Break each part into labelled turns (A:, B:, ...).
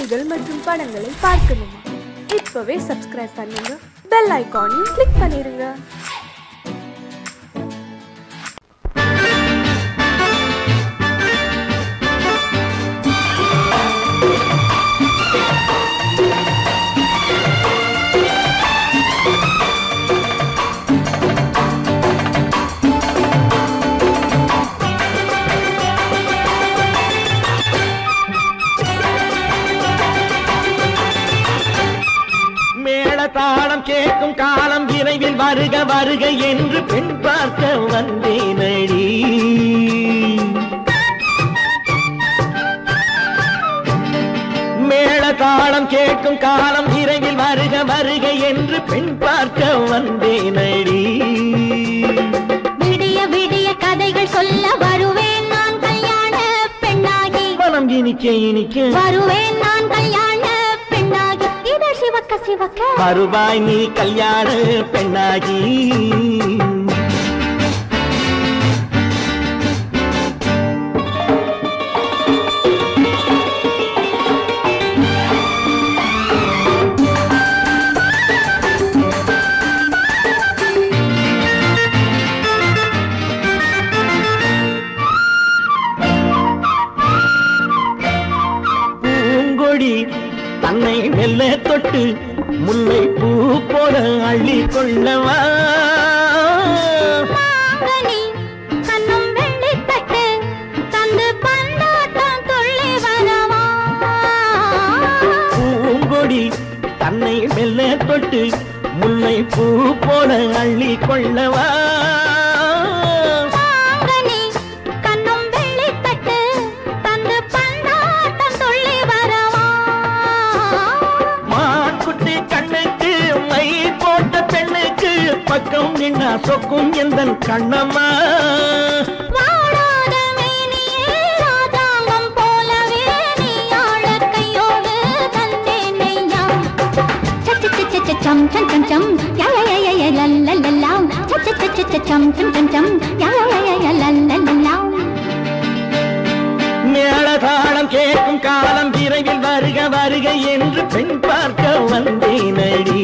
A: செய்திகள் மற்றும் படங்களை பார்க்கணுமா? இப்பவே சப்ஸ்கிரைப் பண்ணுங்க, பெல் ஐகானையும் கிளிக் பண்ணிருங்க.
B: தாளம் கேட்கும் காலம் விரைவில் வருக வருக என்று பெண் பார்க்க வந்தேனடி. மேள தாளம் கேட்கும் காலம் விரைவில் வருக வருக என்று பெண் பார்க்க வந்தேனடி.
C: விடிய விடிய கதைகள் சொல்ல வருவேன் நான் கல்யாண பெண்ணாகி.
B: மனம் இனிக்க இனிக்க
C: வருவேன் நான் கல்யாண பெண்ணாகி. இதழ் சிவக்க சிவக்க
B: வருவாய் நீ கல்யாண பெண்ணாகி. பூங்கொடி தன்னை மெல்ல தொட்டு முல்லை பூ போல அள்ளி கொள்ளவா.
C: கண்ணும் வெள்ளி தட்டு தந்து பந்தாட்டம் துள்ளி வரவா.
B: பூங்கொடி தன்னை மெல்ல தொட்டு முல்லை பூ போல அள்ளி கொள்ளவா. பக்கம் நின்னா சொக்கும் எந்தன் கண்ணம்மா.
C: வாழாத மேனியே ராஜாங்கம் போலவே நீ ஆள கையோடு தந்தேன் நெய்யா. சச்ச சச்ச சச்சம் சம் சம் சம் யா யா யா யா லல்லல்லா. சச்ச சச்ச சச்சம் சம் சம் சம் யா யா யா லல்லல்லா.
B: மேள தாளம் கேட்கும் காலம் விரைவில் வருக வருக என்று பெண் பார்க்க வந்தேனடி.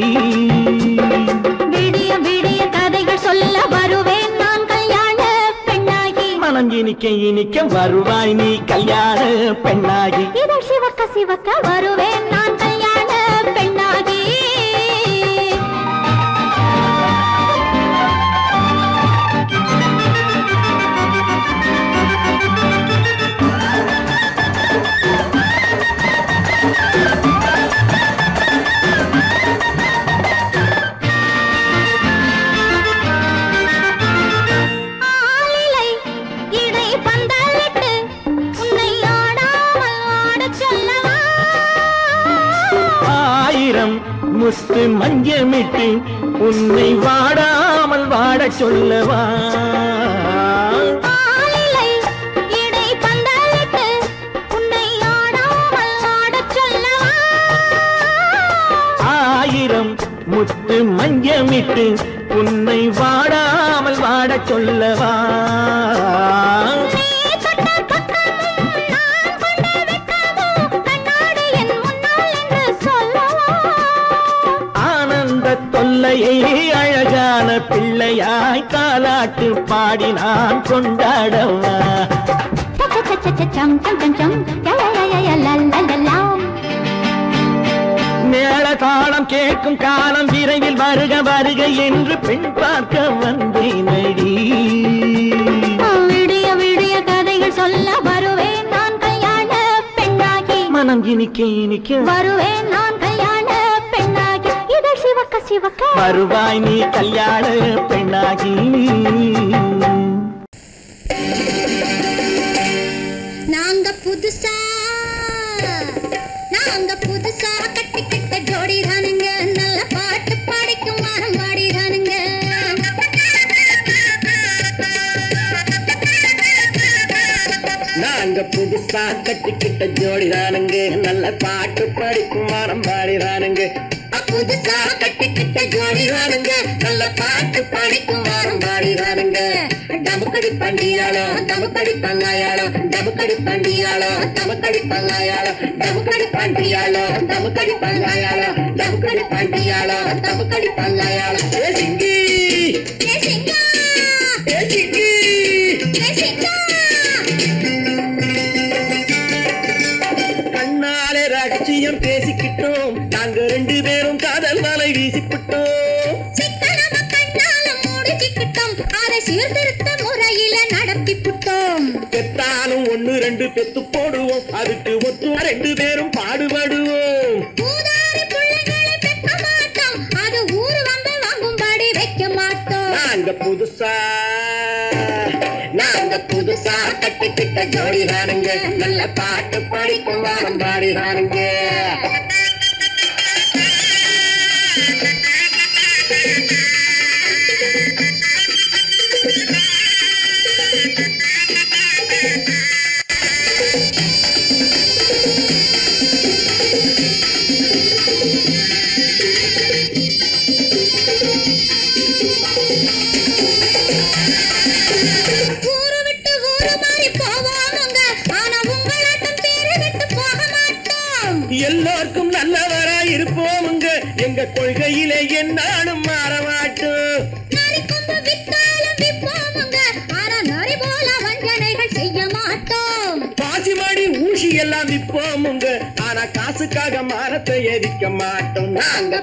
C: விடிய விடிய கதைகள் சொல்ல வருவேன் நான் கல்யாண பெண்ணாகி.
B: மனம் இனிக்க இனிக்க வருவாய் நீ கல்யாண பெண்ணாகி.
C: இதழ் சிவக்க சிவக்க வருவேன் நான் கல்யாண பெண்ணாகி.
B: முத்து மஞ்சமிட்டு உன்னை வாடாமல் வாட சொல்லவா. ஆயிரம் முத்து மஞ்சமிட்டு உன்னை வாடாமல் வாட சொல்லவா. தொல்லையை அழகான பிள்ளையாய் தாலாட்டு பாடி நான் கொண்டாடவா. மேள தாளம் கேட்கும் காலம் விரைவில் வருக வருக என்று பெண் பார்க்க வந்தேனடி.
C: விடிய விடிய கதைகள் சொல்ல வருவேன் நான் கல்யாண பெண்ணாகி.
B: மனம் இனிக்க இனிக்க
C: வருவேன் நான் கல்யாண பெண்ணாகி. இதழ் சிவக்க சிவக்க
B: வருவாய் நீ கல்யாண பெண்ணாகி.
C: நாங்க புதுசா கட்டிக்கிட்ட ஜோடிதானுங்க. நல்ல பாட்டு பாடிக்கும் வாரம் பாடிதானுங்க.
B: நாங்க புதுசா கட்டிக்கிட்ட ஜோடிதானுங்க. நல்ல பாட்டு படிக்கும் வாரம் பாடிதானுங்க. புதுசா கட்டிக்கிட்ட ஜோடிதானுங்க. நல்ல பாட்டு படிக்கும் வாரம் பாடிதானுங்க. டமுக்கு டமுக்கடி பண்டியாளோ டமுக்கடி பங்காயாளோ டமுக்கடி பண்டியாளோ டமுக்கடி பங்காயாளோ டமுக்கடி பண்டியாளோ டமுக்கடி பங்காயாளோ டமுக்கடி பண்டியாளோ டமுக்கடி பங்காயாளோ ஏ சிங்கி
C: ஏ சிங்கா
B: ஏ சிங்கி
C: ஏ சிங்கா
B: கண்ணாலே ரகசியம் பேசிக்கிட்டோம் நாங்க 2 பேரும் காதல் வலை வீசிக்கிட்டோம்
C: சிக்கனம கண்ணால மூடிக்கிட்டோம் அதை சீர்திருத்த முறையில நடத்திப்புட்டோம்
B: பெத்தாலும் 1-2 பெத்து போடுவோம் அதுக்கு ஒத்து 2 பேரும் பாடுபடுவோம்
C: ஊதாரி பிள்ளைகளை பெக்க மாட்டோம் அது ஊரு வந்து வாங்கும்படி வைக்க மாட்டோம்
B: நாங்க புதுசா கட்டிக்கிட்ட ஜோடி தானுங்க நல்ல பாட்டு படிக்கும் வாரம் பாடி தானுங்க
C: ஊரு விட்டு ஊரு மாறி போவோமுங்க ஆனா உங்களாட்டம் பேரு விட்டு போக மாட்டோம்
B: எல்லாருக்கும் நல்லவரா இருப்போமுங்க எங்க கொள்கையிலே என்னாலும் மாற மாட்டோம்
C: நரி கொம்பு வித்தாலும் விப்போமுங்க ஆனா நரி போல வஞ்சனைகள் செய்ய மாட்டோம்
B: பாசிமாடி ஊசி எல்லாம் விற்போமுங்க ஆனா காசுக்காக மரத்தை எரிக்க மாட்டோம் நாங்க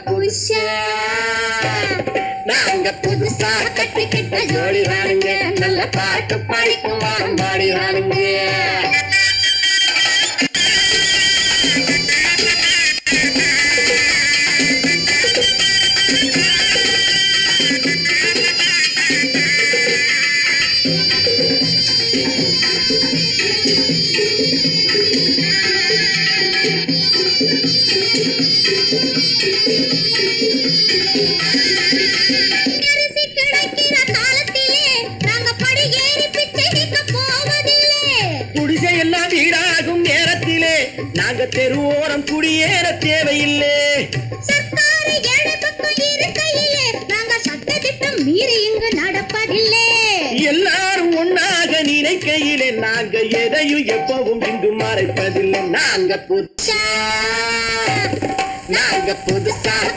B: புதுசா கட்டிக்கிட்ட ஜோடி தானுங்க நல்ல பாட்டு படிக்கும் வாரம் பாடி தானுங்க
C: அரிசி கிடைக்கிற காலத்திலே நாங்க படி ஏறி பிச்சை கேட்க போவதில்லை
B: குடிசை எல்லாம் வீடாகும் நேரத்திலே நாங்க தெருவோரம் குடியேற தேவையில்லை
C: சர்க்காரு ஏழை பக்கம் இருக்கையிலே நாங்க சட்டத்திட்டம் மீறி இங்கு நடப்பதில்லை
B: எல்லாரும் ஒன்னாக நினைக்கையிலே நாங்க எதையும் எப்பவும் இங்கு மறைப்பதில்லை நாங்க புதுசா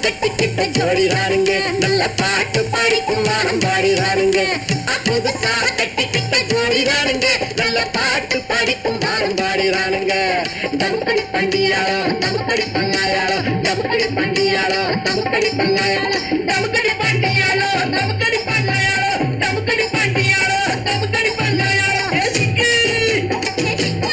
B: கட்டிக்கிட்ட ஜோடி தானுங்க நல்ல பாட்டு படிக்கும் வாரம் பாடி தானுங்க புதுசா கட்டிக்கிட்ட ஜோடி தானுங்க நல்ல பாட்டு படிக்கும் வாரம் பாடி தானுங்க டமுக்கடி பண்டியாளோ டமுக்கடி பங்காயாளோ டமுக்கடி பண்டியாளோ டமுக்கடி பங்காயாளோ டமுக்கடி பண்டியாளோ டமுக்கடி பங்காயாளோ டமுக்கடி பண்டியாளோ டமுக்கடி பங்காயாளோ ஏ சிங்கி ஏ சிங்கி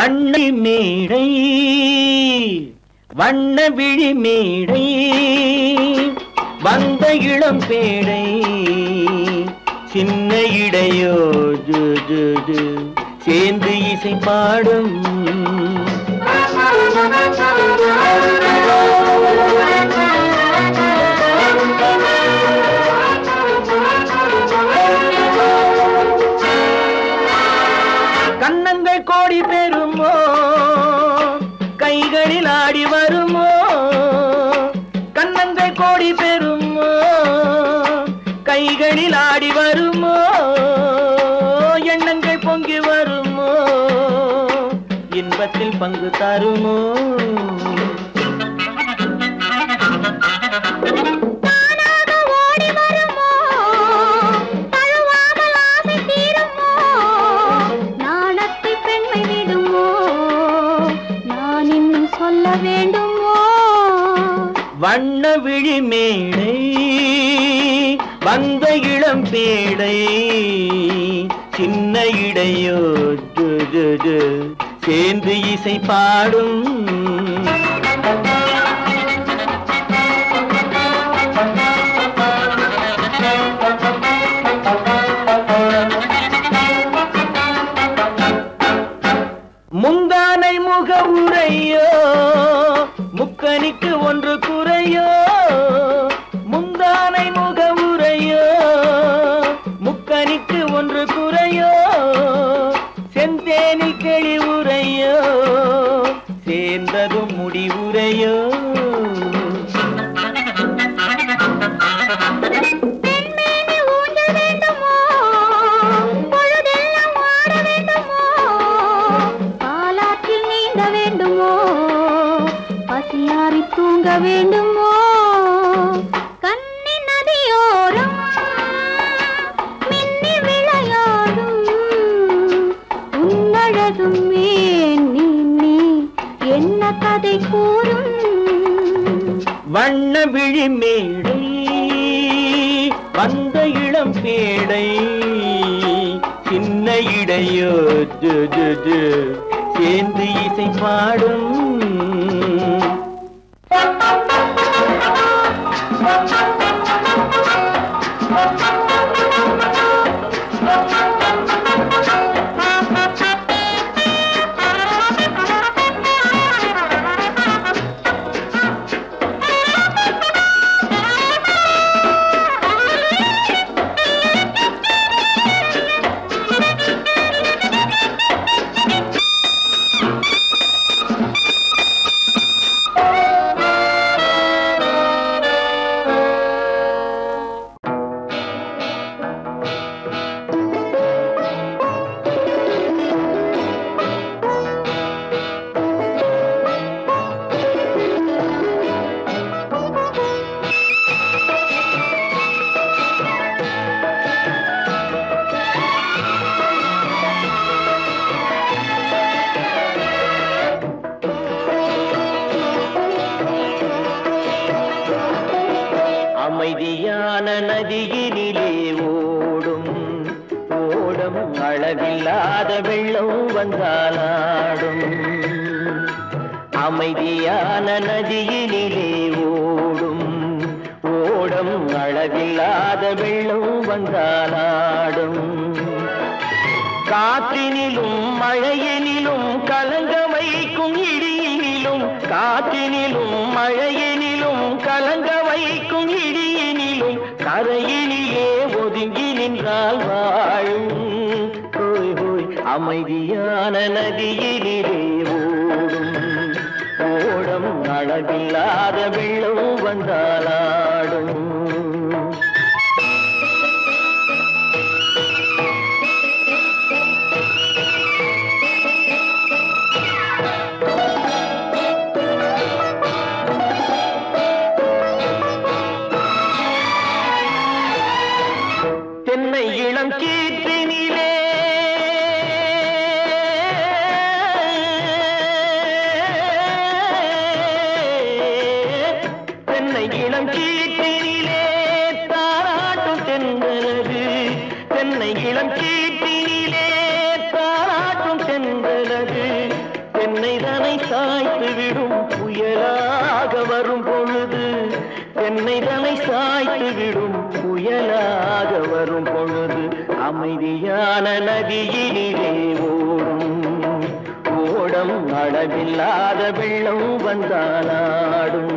D: வண்ண மேடை வண்ண விழி மேடை வந்த இளம் பேடை சின்ன இடையோ ஜு ஜு ஜு சேர்ந்து இசை பாடும் கன்னங்கள் கோடி பெறுமோ கைகளில் ஆடி வருமோ கன்னங்கள் கோடி பெறுமோ கைகளில் ஆடி வருமோ எண்ணங்கள் பொங்கி வருமோ இன்பத்தில் பங்கு தருமோ வண்ண விழி மேடை வந்த இளம் பேடை சின்ன இடையோ சேர்ந்து இசை பாடும் முந்தானை முக உரையோ முக்கனிக்கு ஒன்று குறையோ முந்தானை முக உரையோ முக்கனிக்கு ஒன்று குறையோ செந்தேனில் கிளி உரையோ சேர்ந்ததும் முடிவுரையோ
C: தூங்க வேண்டுமோ கண்ணி நதியோரம் மின்னி விளையாடும் உன்னழகும் நீ என்ன கதை கூறும்
D: வண்ண விழி மேடை வந்த இளம் பேடை சின்ன இடையோ சேர்ந்து இசை பாடும் அமைதியான நதியினிலே ஓடும் ஓடம் அளவில்லாத வெள்ளம் வந்தாலாடும் அமைதியான நதியினிலே ஓடும் ஓடம் அளவில்லாத வெள்ளம் வந்தாலாடும் காற்றினிலும் மழையினிலும் கலங்க வைக்கும் இடியினிலும் காற்றினிலும் மழையினிலும் கலங்க வைக்கும் இடியினிலும் கரையினிலே ஒதுங்கி நின்றால் வாழும் ஹோய் ஹோய் அமைதியான நதியினிலே ஓடும் ஓடம் அளவில்லாத வெள்ளம் வந்தாலாடும் தென்னை இளம் கீற்றினிலே தென்னை இளம் என்னை தலை சாய்த்து விடும் புயலாக வரும் பொழுது அமைதியான நதியினிலே ஓடும் ஓடம் அளவில்லாத வெள்ளம் வந்தாலாடும்.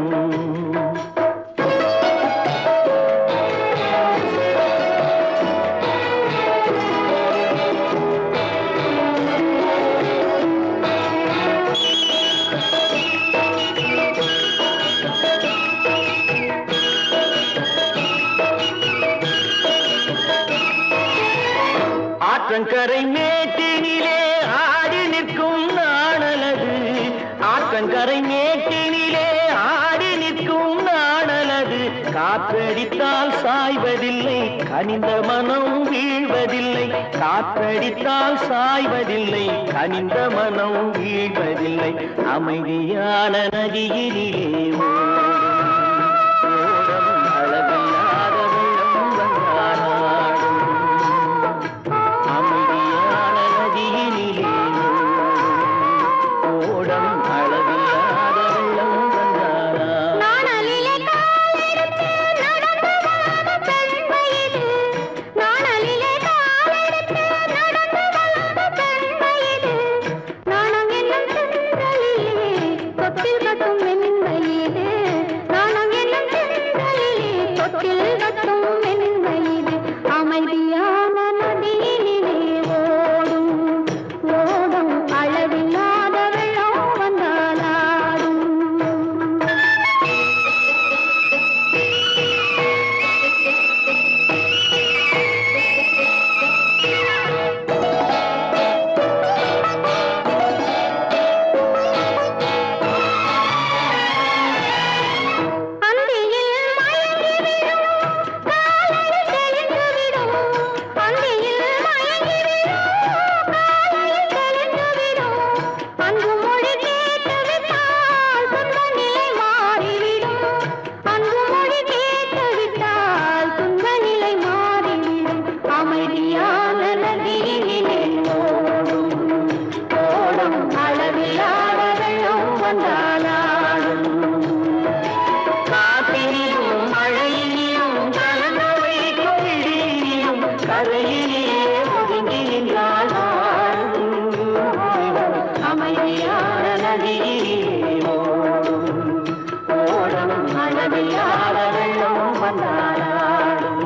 D: ஆற்றங்கரை மேட்டினிலே ஆடி நிற்கும் நாணலது ஆற்றங்கரை மேட்டினிலே ஆடி நிற்கும் நாணலது காற்றடித்தால் சாய்வதில்லை கனிந்த மனம் வீழ்வதில்லை காற்றடித்தால் சாய்வதில்லை கனிந்த மனம் வீழ்வதில்லை அமைதியான நதியினிலே ஓடும் அளவில்லாத வெள்ளம் வந்தாலாடும். அமைதியான நதியினிலே ஓடம் அளவில்லாத வெள்ளம் வந்தாலாடும்.
C: நாணலிலே காலெடுத்து நடந்து வளர்ந்த பெண்மையிது நாணலிலே காலெடுத்து நடந்து வளர்ந்த பெண்மையிது நாணம் என்னும் செந்தலிலே தொட்டில் கட்டும் மென்மையிது நாணம் என்னும் செந்தலிலே தொட்டில் கட்டும் மென்மையிது அமைதியான நதியினிலே ஓடும் ஓடும் அளவில்லாத வெள்ளம் வந்தாலாடும். அந்தியில் மயங்கிவிடும் காலையில் தெளிந்துவிடும் அந்தியில் மயங்கிவிடும் காலையில் தெளிந்துவிடும் அன்பு மொழி கேட்டுவிட்டால் துன்ப நிலை மாறிவிடும் அன்பு மொழி கேட்டுவிட்டால் துன்ப நிலை மாறிவிடும் அமைதியான நதியினிலே ஓடும் ஓடும் அளவில்லாத வெள்ளம் வந்தாலாடும். காற்றிலும் மழையிலும் கலந்த வைக்கும் இடியிலும் கரையிலே ஒதுங்கி நின்றால் அமைதியான நதியிலே ஓடும் ஓடும் அளவில்லாத வெள்ளம் வந்தாலாடும்.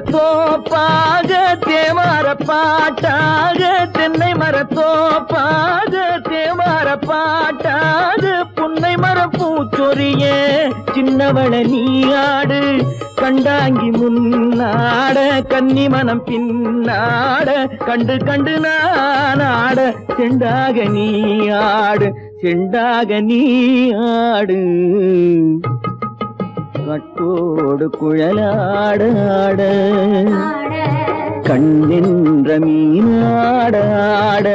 D: மரத்தோப்பாக தேமார பாட்டாக தென்னை மரத்தோப்பாக தேமார பாட்டாக புன்னை மரம் பூச்சொரிய சின்னவள நீயாடு கண்டாங்கி முன்னாட கன்னி மனம் பின்னாட கண்டு கண்டு நானாட செண்டாக நீயாடு செண்டாக நீயாடு கட்டோடு குழலாடாட கண்ணின்ற மீனாடாட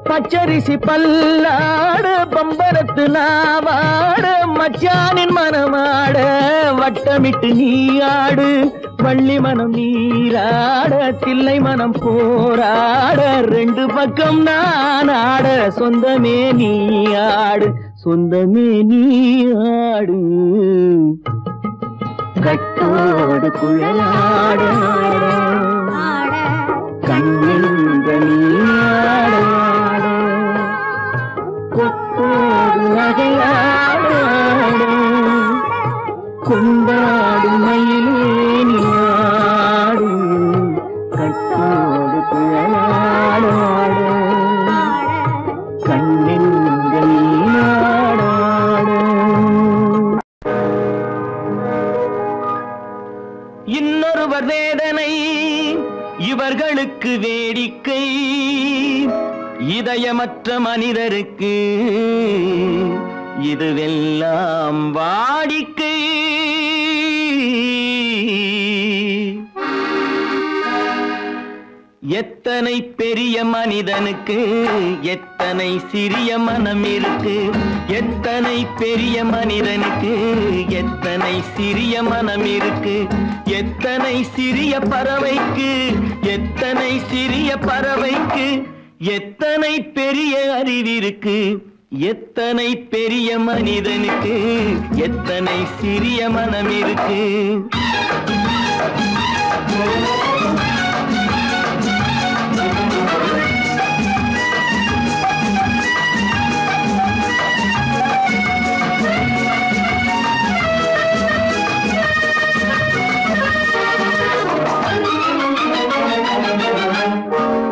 D: பச்சரிசி பல்லாட பம்பரத்து நாவாட மச்சானின் மனமாட வட்டமிட்டு நீயாடு வள்ளி மனம் நீராட தில்லை மனம் போராட ரெண்டு பக்கம் நானாட சொந்தமே நீயாடு சொந்தமே நீயாடு கட்டோடு குழலாட கண்ணின்ற நீயாட கொத்தோடு நகையாட கொண்டாடு மயிலேனியாடு கட்டோடு குழலாட கண்ணின்ற நீயாட இன்னொருவர் வேதனை இவர்களுக்கு வேடிக்கை இதயமற்ற மனிதருக்கு இதுவெல்லாம் வாடிக்கை எத்தனை பெரிய மனிதனுக்கு எத்தனை சிறிய மனம் இருக்கு எத்தனை பெரிய மனிதனுக்கு எத்தனை சிறிய மனம் இருக்கு எத்தனை சிறிய பறவைக்கு எத்தனை சிறிய பறவைக்கு எத்தனை பெரிய அறிவிருக்கு எத்தனை பெரிய மனிதனுக்கு எத்தனை சிறிய மனம் இருக்கு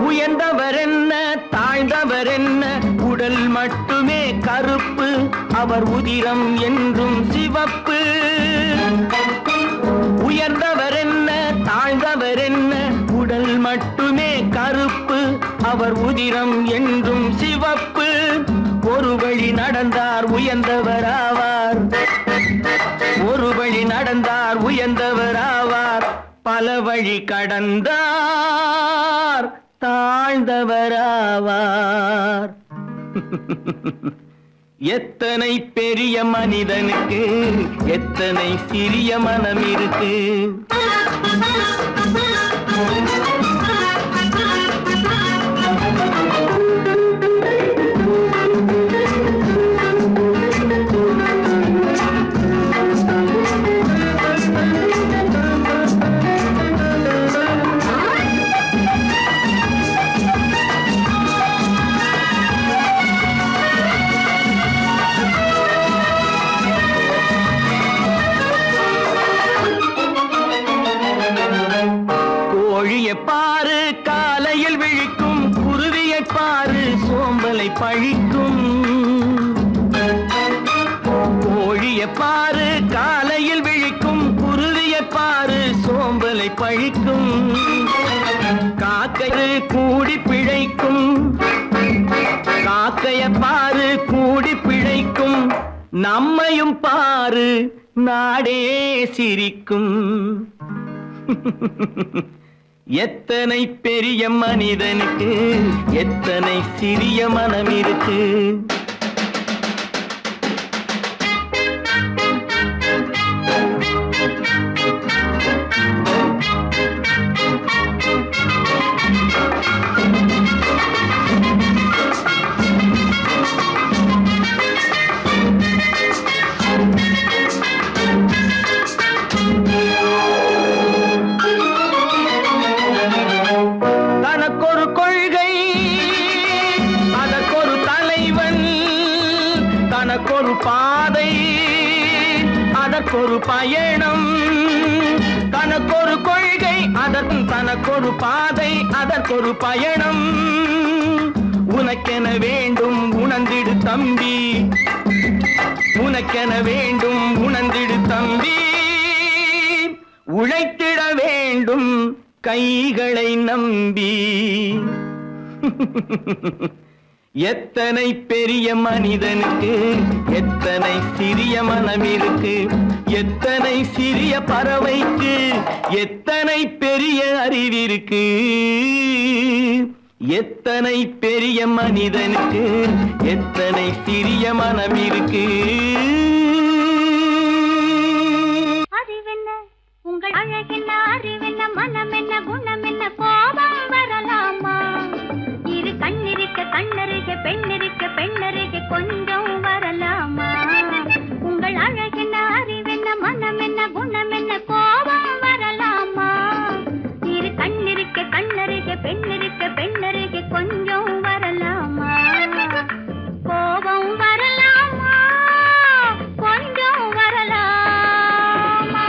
D: உயர்ந்தவர் என்ன தாழ்ந்தவர் என்ன உடல் மட்டுமே கருப்பு அவர் உதிரம் என்றும் சிவப்பு உயர்ந்தவர் என்ன தாழ்ந்தவர் என்ன உடல் மட்டுமே கருப்பு அவர் உதிரம் என்றும் சிவப்பு ஒரு வழி நடந்தார் உயர்ந்தவர் ஆவார் ஒரு வழி நடந்தார் உயர்ந்தவர் ஆவார் பல வழி கடந்தார் தாழ்ந்தவராவார் எத்தனை பெரிய மனிதனுக்கு எத்தனை சிறிய மனம் இருக்கு பாரு காலையில் விழிக்கும் குருவியை பாரு சோம்பலை பழிக்கும் கோழியை பாரு காலையில் விழிக்கும் குருவியை பாரு சோம்பலை பழிக்கும் காக்கை கூடி பிழைக்கும் காக்கைய பாரு கூடி பிழைக்கும் நம்மையும் பாரு நாடே சிரிக்கும் எத்தனை பெரிய மனிதனுக்கு எத்தனை சிறிய மனம் இருக்கு பாதை, அதற்கொரு பயணம், தனக்கொரு கொள்கை, அதற்கு தனக்கொரு பாதை, அதற்கொரு பயணம். உனக்கென வேண்டும் உணர்ந்திடு தம்பி, உனக்கென வேண்டும் உணர்ந்திடு தம்பி. உழைத்திட வேண்டும் கைகளை நம்பி. எத்தனை பெரிய மனிதனுக்கு எத்தனை சிறிய மனம் இருக்கு, எத்தனை சிறிய பறவைக்கு எத்தனை பெரிய அறிவிருக்கு. எத்தனை பெரிய மனிதனுக்கு எத்தனை சிறிய மனம் இருக்கு.
C: அறிவென்ன உங்கள் அழகென்ன, அறிவென்ன மனம் என்ன, குணம் என்ன, கோபம் வரலாமா? இரு கண்ணிருக்க கண்ணருக, பெண்ணிருக்க பெண்ணருக, கொஞ்சம் வரலாமா? உங்கள் அழகென்ன, அறிவென்ன மனம் என்ன, குணம் என்ன, கோபம் வரலாமா? இரு கண்ணிருக்க கண்ணருக, பெண்ணிருக்க பெண்ணருக, கொஞ்சம் வரலாமா? கோபம் வரலாமா? கொஞ்சம் வரலாமா?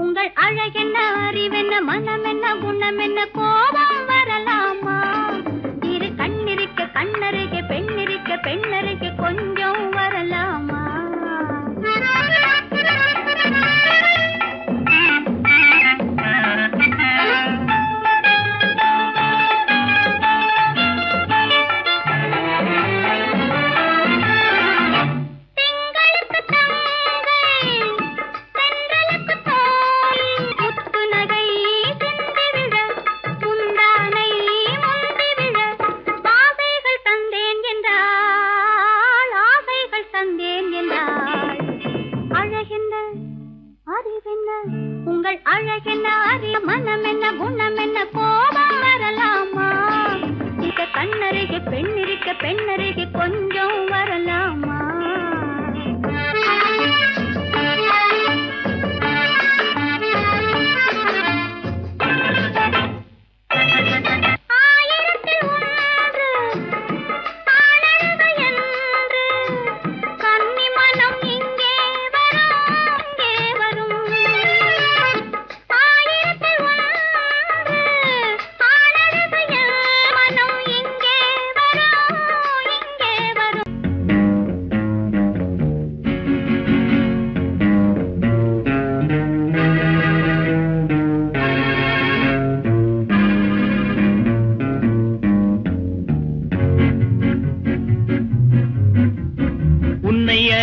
C: உங்கள் அழகென்ன, அறிவென்ன மனம் என்ன, குணம் என்ன, கோபம் வரலாமா? இரு கண்ணிருக்க கண்ணருக, பெண்ணிருக்க பெண்ணருக, கொஞ்சம் வரலாமா? உங்கள் அழகென்ன, அறிய மனம் என்ன, குணம் என்ன, கோபம் வரலாமா? இத கண்ணருக பெண்ணிருக்க பெண்ணருக, கொஞ்சம் வரலாமா?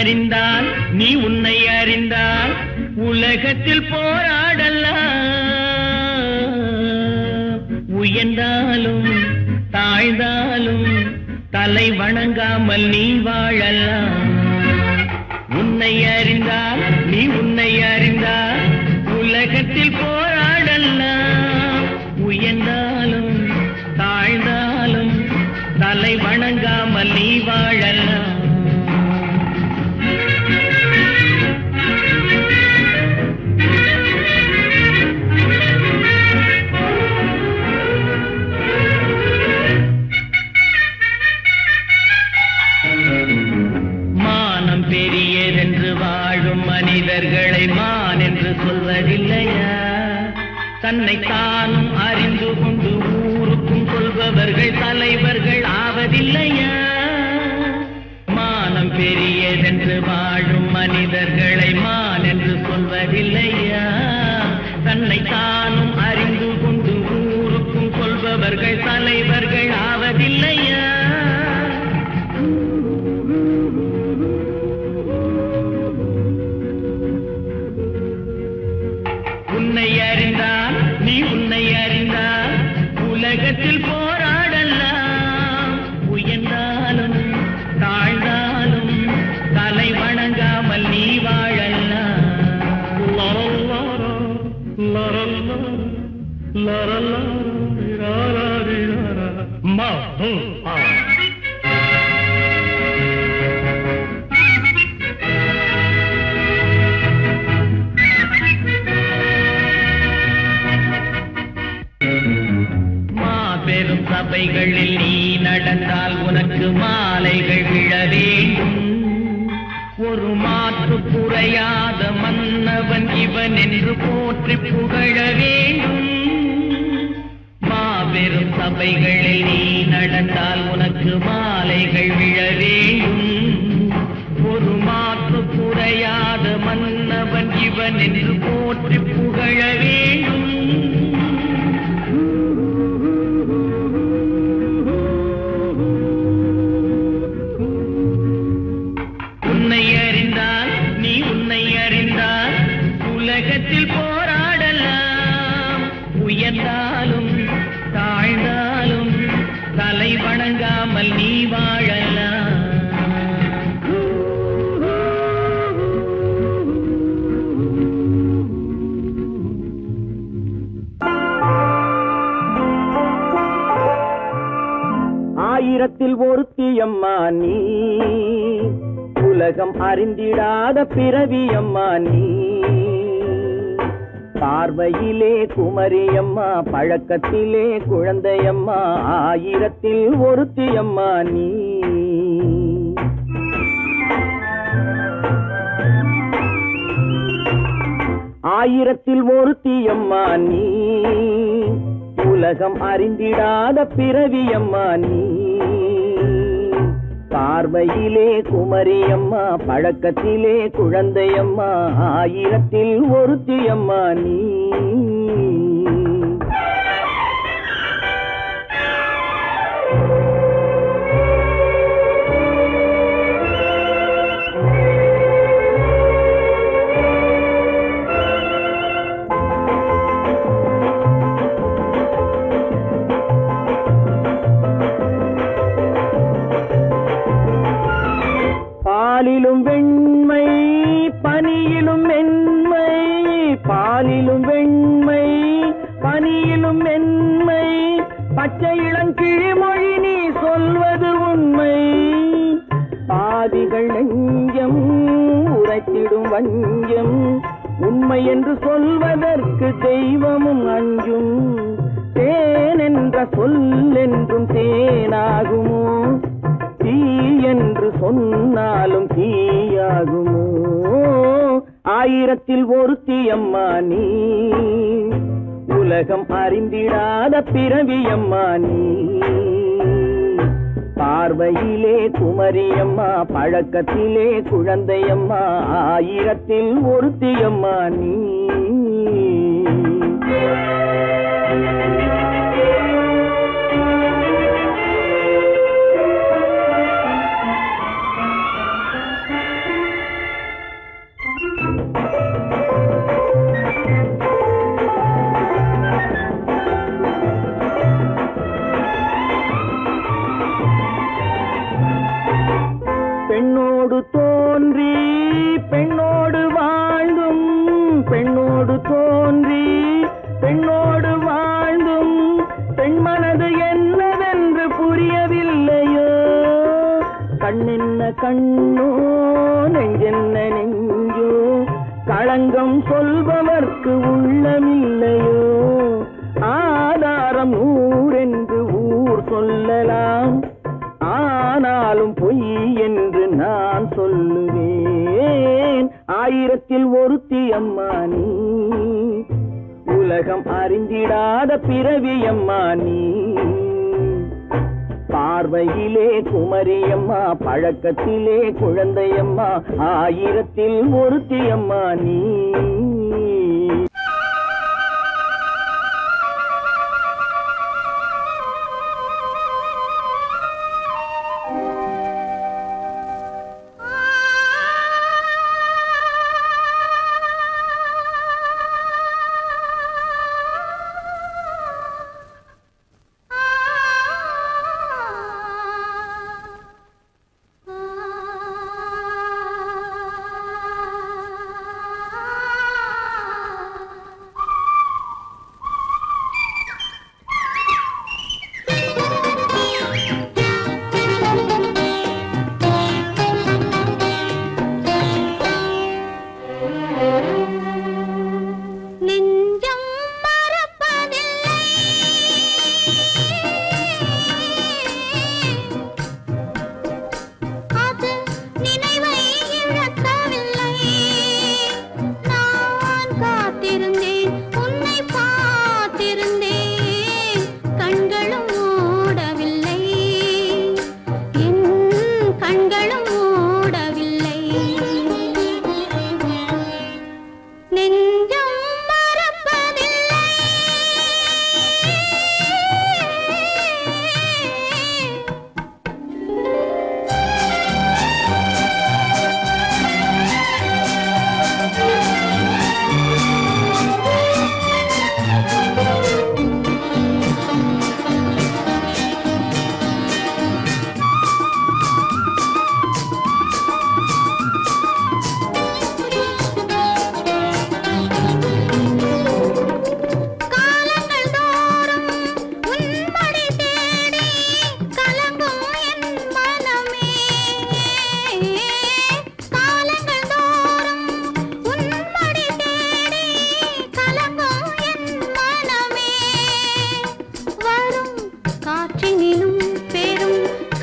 D: அறிந்தால் நீ உன்னை அறிந்தால் உலகத்தில் போராடலாம். உயர்ந்தாலும் தாழ்ந்தாலும் தலை வணங்காமல் நீ வாழலாம். உன்னை அறிந்தால் நீ உன்னை அறிந்தால் உலகத்தில் போராடலாம். உயர்ந்தாலும் தாழ்ந்தாலும் தலை வணங்காமல் நீ வாழலாம். மானம் பெரியதென்று வாழும் மனிதர்களை மான் என்று சொல்வதில்லையா? தன்னை தானும் அறிந்து கொண்டு ஊருக்கும் சொல்பவர்கள் தலைவர்கள் ஆவதில்லையா? மானம் பெரியதென்று வாழும் மனிதர்களை மான் என்று சொல்வதில்லையா? தன்னை தானும் அறிந்து கொண்டு ஊருக்கும் சொல்பவர்கள் தலைவர்கள் ஆவதில்லையா? உலகத்தில் போராடலாம் உயர்ந்தாலும் தாழ்ந்தாலும் தலை வணங்காமல் நீ வாழலாம் மாபெரும் சபைகளில் நீ நடந்தால் உனக்கு மாலைகள் விழ வேண்டும் ஒரு மாற்று குறையாத மன்னவன் இவன் என்று போற்றி புகழ வேண்டும் மாபெரும் சபைகளில் நீ நடந்தால் உனக்கு மாலைகள் விழ வேண்டும் ஒரு மாற்று குறையாத மன்னவன் இவன் என்று போற்றி புகழ வேண்டும் உன்னை அறிந்தால் நீ உன்னை அறிந்தால் உலகத்தில் போராடலாம் உயர்ந்தாலும் தாழ்ந்தாலும் தலை வணங்காமல் நீ வாழலாம் ஆயிரத்தில் ஒருத்தியம்மா நீ உலகம் அறிந்திடாத பிறவியம்மா நீ பார்வையிலே குமரியம்மா பழக்கத்திலே குழந்தையம்மா ஆயிரத்தில் ஒருத்தியம்மா நீ ஆயிரத்தில் ஒருத்தியம்மா நீ உலகம் அறிந்திடாத பிறவியம்மா நீ பார்வையிலே குமரியம்மா பழக்கத்திலே குழந்தையம்மா ஆயிரத்தில் ஒருத்தியம்மா நீ பாலிலும் வெண்மை பனியிலும் மென்மை பாலிலும் வெண்மை பனியிலும் மென்மை பச்சை இளங்கிழிமொழி நீ சொல்வது உண்மை பாதிகள் நெஞ்சம் உரைத்திடும் வஞ்சம் உண்மை என்று சொல்வதற்கு தெய்வமும் அஞ்சும் தேன் என்ற சொல் என்றும் தேனாகுமோ தீ என்று சொன்னாலும் தீயாகுமோ ஆயிரத்தில் ஒருத்தியம்மா நீ உலகம் அறிந்திடாத பிறவியம்மா நீ பார்வையிலே குமரியம்மா பழக்கத்திலே குழந்தையம்மா ஆயிரத்தில் ஒருத்தியம்மா நீ பெண்ணோடு தோன்றி பெண்ணோடு வாழ்ந்தும் பெண்ணோடு தோன்றி பெண்ணோடு வாழ்ந்தும் பெண்மனது என்னவென்று புரியவில்லையோ கண்ணென்ன கண்ணோ நெஞ்சென்ன நெஞ்சோ களங்கம் சொல்பவர்க்கு உள்ளமில்லையோ ஆதாரம் நூறென்று ஊர் சொல்லலாம் ஆனாலும் பொய் என்று நான் சொல்லுவேன் ஆயிரத்தில் ஒருத்தியம்மா நீ உலகம் அறிந்திடாத பிறவியம்மா நீ பார்வையிலே குமரியம்மா பழக்கத்திலே குழந்தையம்மா ஆயிரத்தில் ஒருத்தியம்மா நீ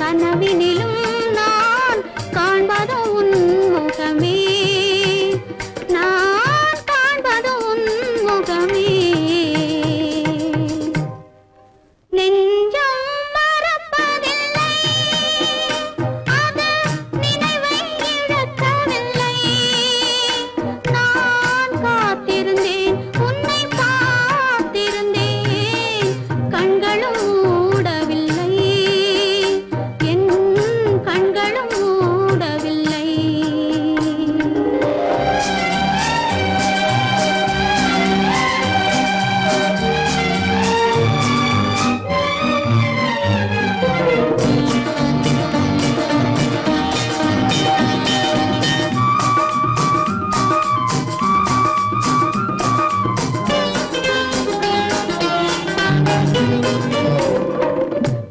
C: கனவினிலும் நான் காண்பது உன் முகமே நான் காண்பது உன் முகமே நெஞ்சம் மறப்பதில்லை அது நினைவை இழக்கவில்லை நான் காத்திருந்தேன் உன்னை பார்த்திருந்தேன் கண்களும் மூடவில்லை என் கண்களும் மூடவில்லை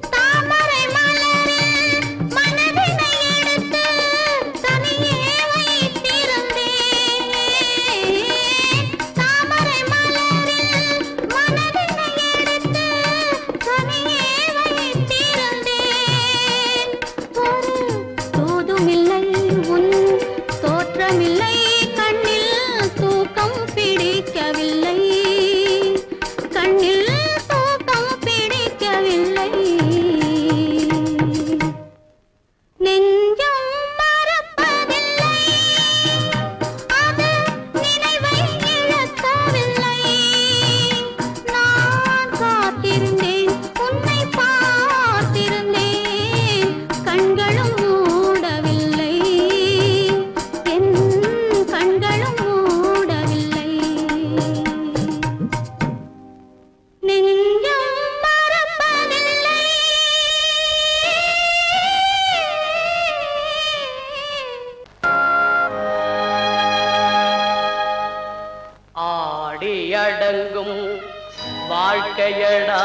C: தாமரை மலரில் மனதினை எடுத்து தனியே வைத்திருந்தேன் தாமரை மலரில் மனதினை எடுத்து தனியே வைத்திருந்தேன் ஒரு தூதுமில்லை உன் தோற்றமில்லை கண்ணில் தூக்கம் பிடிக்கவில்லை கண்ணில் தூக்கம் பிடிக்கவில்லை நெஞ்சம் மறப்பதில்லை அது நினைவை இழக்கவில்லை நான் காத்திருந்தேன் உன்னை பார்த்திருந்தேன் கண்களும் மூடவில்லை என் கண்களும் மூடவில்லை நெஞ்சம் மறப்பதில்லை
E: ஆடி அடங்கும் வாழ்க்கையடா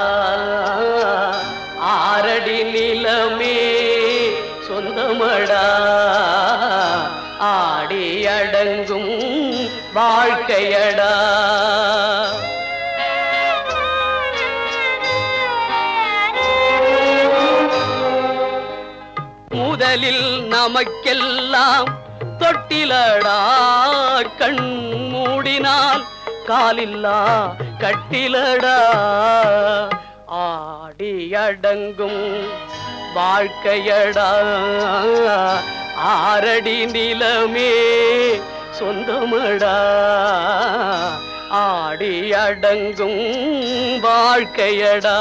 E: ஆரடி நிலமே சொந்தமடா ஆடி அடங்கும் வாழ்க்கையடா முதலில் நமக்கெல்லாம் தொட்டிலடா கண் மூடினால் காலில்லா கட்டிலடா ஆடி அடங்கும் வாழ்க்கையடா ஆரடி நிலமே சொந்தமடா ஆடி அடங்கும் வாழ்க்கையடா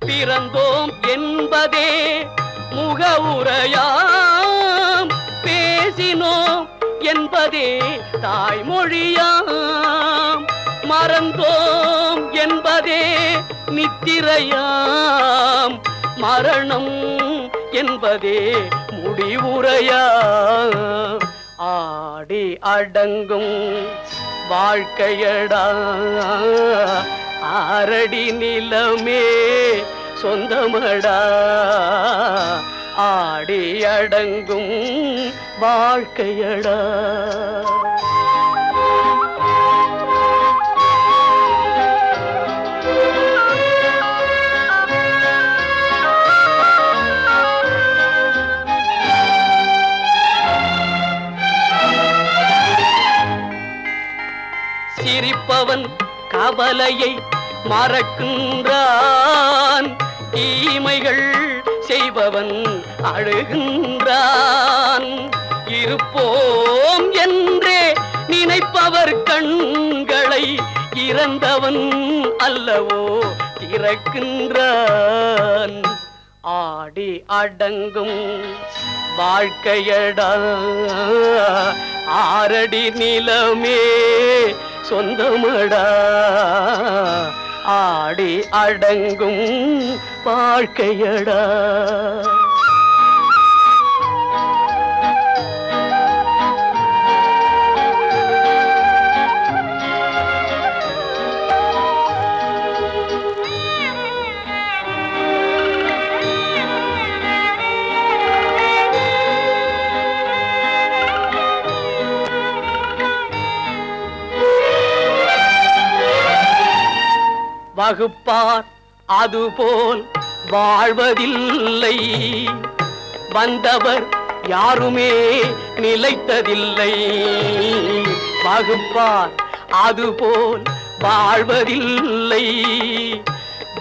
E: பிறந்தோம் என்பதே முகவுரையாம் பேசினோம் என்பதே தாய்மொழியாம் மறந்தோம் என்பதே நித்திரையாம் மரணம் என்பதே முடிவுரையாம் ஆடி அடங்கும் வாழ்க்கையடா ஆரடி நிலமே சொந்தமடா ஆடி அடங்கும் வாழ்க்கையடா சிரிப்பவன் கவலையை மறக்கின்றான் தீமைகள் செய்பவன் அழுகின்றான் இருப்போம் என்றே நினைப்பவர் கண்களை இறந்தவன் அல்லவோ திறக்கின்றான் ஆடி அடங்கும் வாழ்க்கையடா ஆரடி நிலமே சொந்தமடா ஆடி அடங்கும் வாழ்க்கையடா வகுப்பார் அதுபோல் வாழ்வதில்லை. வந்தவர் யாருமே நிலைத்ததில்லை. வகுப்பார் அதுபோல் வாழ்வதில்லை.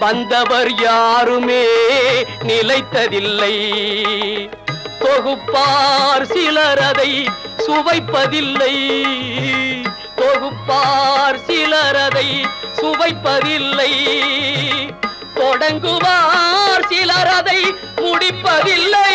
E: வந்தவர் யாருமே நிலைத்ததில்லை. தொகுப்பார் சிலர் அதை சுவைப்பதில்லை. தொகுப்பார் சிலர் அதை சுவைப்பதில்லை. தொடங்குவார் சிலர் அதை முடிப்பதில்லை.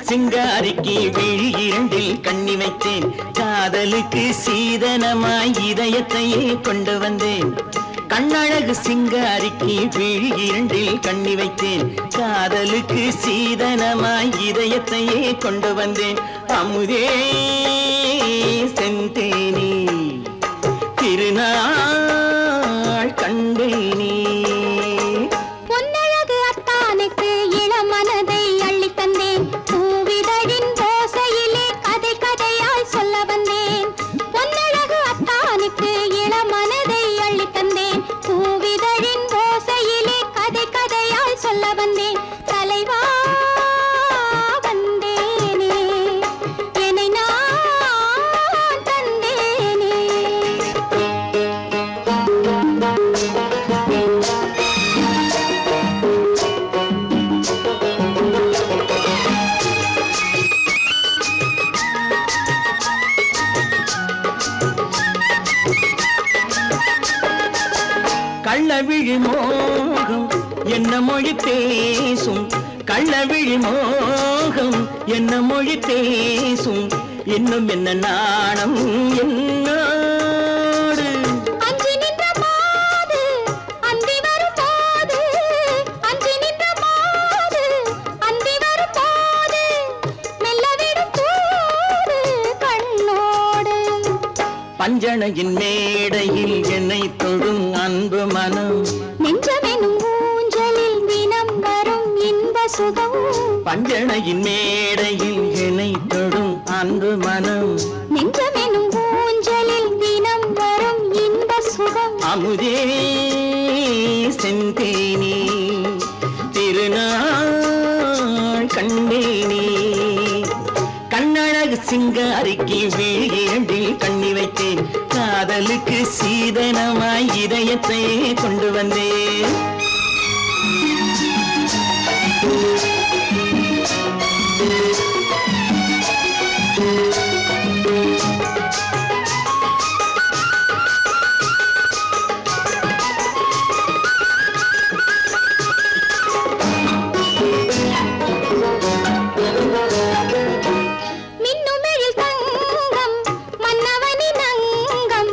D: சிங்காரிக்கு விழி இரண்டில் கண்ணி வைத்தேன். காதலுக்கு சீதனமாய் இதயத்தையே கொண்டு வந்தேன். கண்ணழகு சிங்காரிக்கு விழி இரண்டில் கண்ணி வைத்தேன். காதலுக்கு சீதனமாய் இதயத்தையே கொண்டு வந்தேன். அமுதே செந்தேனே திருநாள் கண்டேனே.
C: பொன்னழகு அத்தானுக்கு இளமனதை அள்ளி தந்தேன். பூவிதழின் ஓசையிலே கதை கதையாய் சொல்ல வந்தேன். பொன்னழகு அத்தானுக்கு இளமனதை அள்ளி தந்தேன். பூவிதழின் ஓசையிலே கதை கதையாய் சொல்ல வந்தேன். தலைவா வந்தேனே என்னை நான் தந்தேனே.
D: கள்ளவிழி மோகம் என்ன மொழி பேசும். கள்ளவிழி மோகம் என்ன மொழி பேசும். இன்னும் என்ன நாணம் என்னோடு.
C: அஞ்சி நின்ற மாது அந்தி வரும் போது. அஞ்சி நின்ற மாது அந்தி வரும் போது. மெல்ல விடும் தூது கண்ணோடு.
D: பஞ்சணையின் மேடையில் என்னை தொடும் அன்பு மனம்.
C: நெஞ்சமெனும் ஊஞ்சலில் தினம் வரும் இன்ப சுகம்.
D: பஞ்சணையின் மேடையில் என்னை தொடும் அன்பு மனம்.
C: நெஞ்சமெனும் ஊஞ்சலில் தினம் வரும் இன்ப சுகம்.
D: அமுதே செந்தேனே திருநாள் கண்டேனே. கண்ணழகு சிங்காரிக்கு விழி இரண்டில் கண்ணி வைத்தேன். காதலுக்கு சீதனமாய் இதயத்தை கொண்டு வந்தேன்.
C: மின்னுமெழில் தங்கம் மன்னவனின் அங்கம்.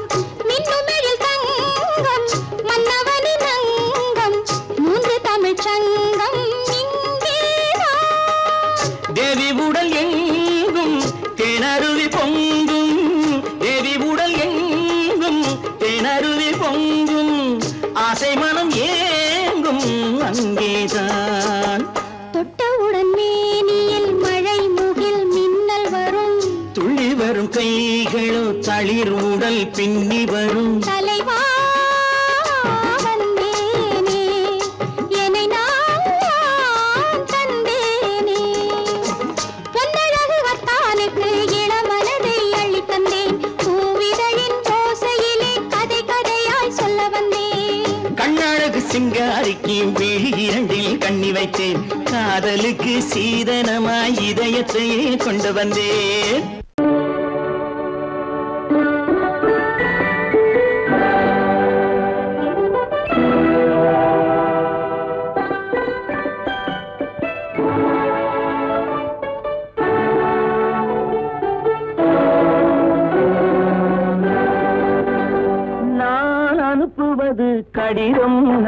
C: மின்னுமெழில் தங்கம் மன்னவனின் அங்கம். மூன்று தமிழ்ச் சங்கம் இங்கேதான்.
D: தேவி உடல் எங்கும் தேனருவி பொங்கும். தேவி உடல் எங்கும் தேனருவி பொங்கும். ஆசை மனம் ஏங்கும் அங்கேதான்.
C: தொட்டவுடன் மேனியில் மழை முகில் மின்னல் வரும்.
D: துள்ளி வரும் கைகளோ தளிர் உடல் பின்னி வரும்.
C: தலைவா வந்தேனே என்னை நான் தந்தேனே. பொன்னழகு வத்தானுக்கு இளமனதை அள்ளி தந்தேன். பூவிதழின் ஓசையிலே கதை கதையாய் சொல்ல வந்தேன்.
D: கண்ணழகு சிங்காரிக்கு விழி இரண்டில் கண்ணி வைத்தேன். காதலுக்கு சீதனமாய் இதயத்தையே கொண்டு வந்தேன்.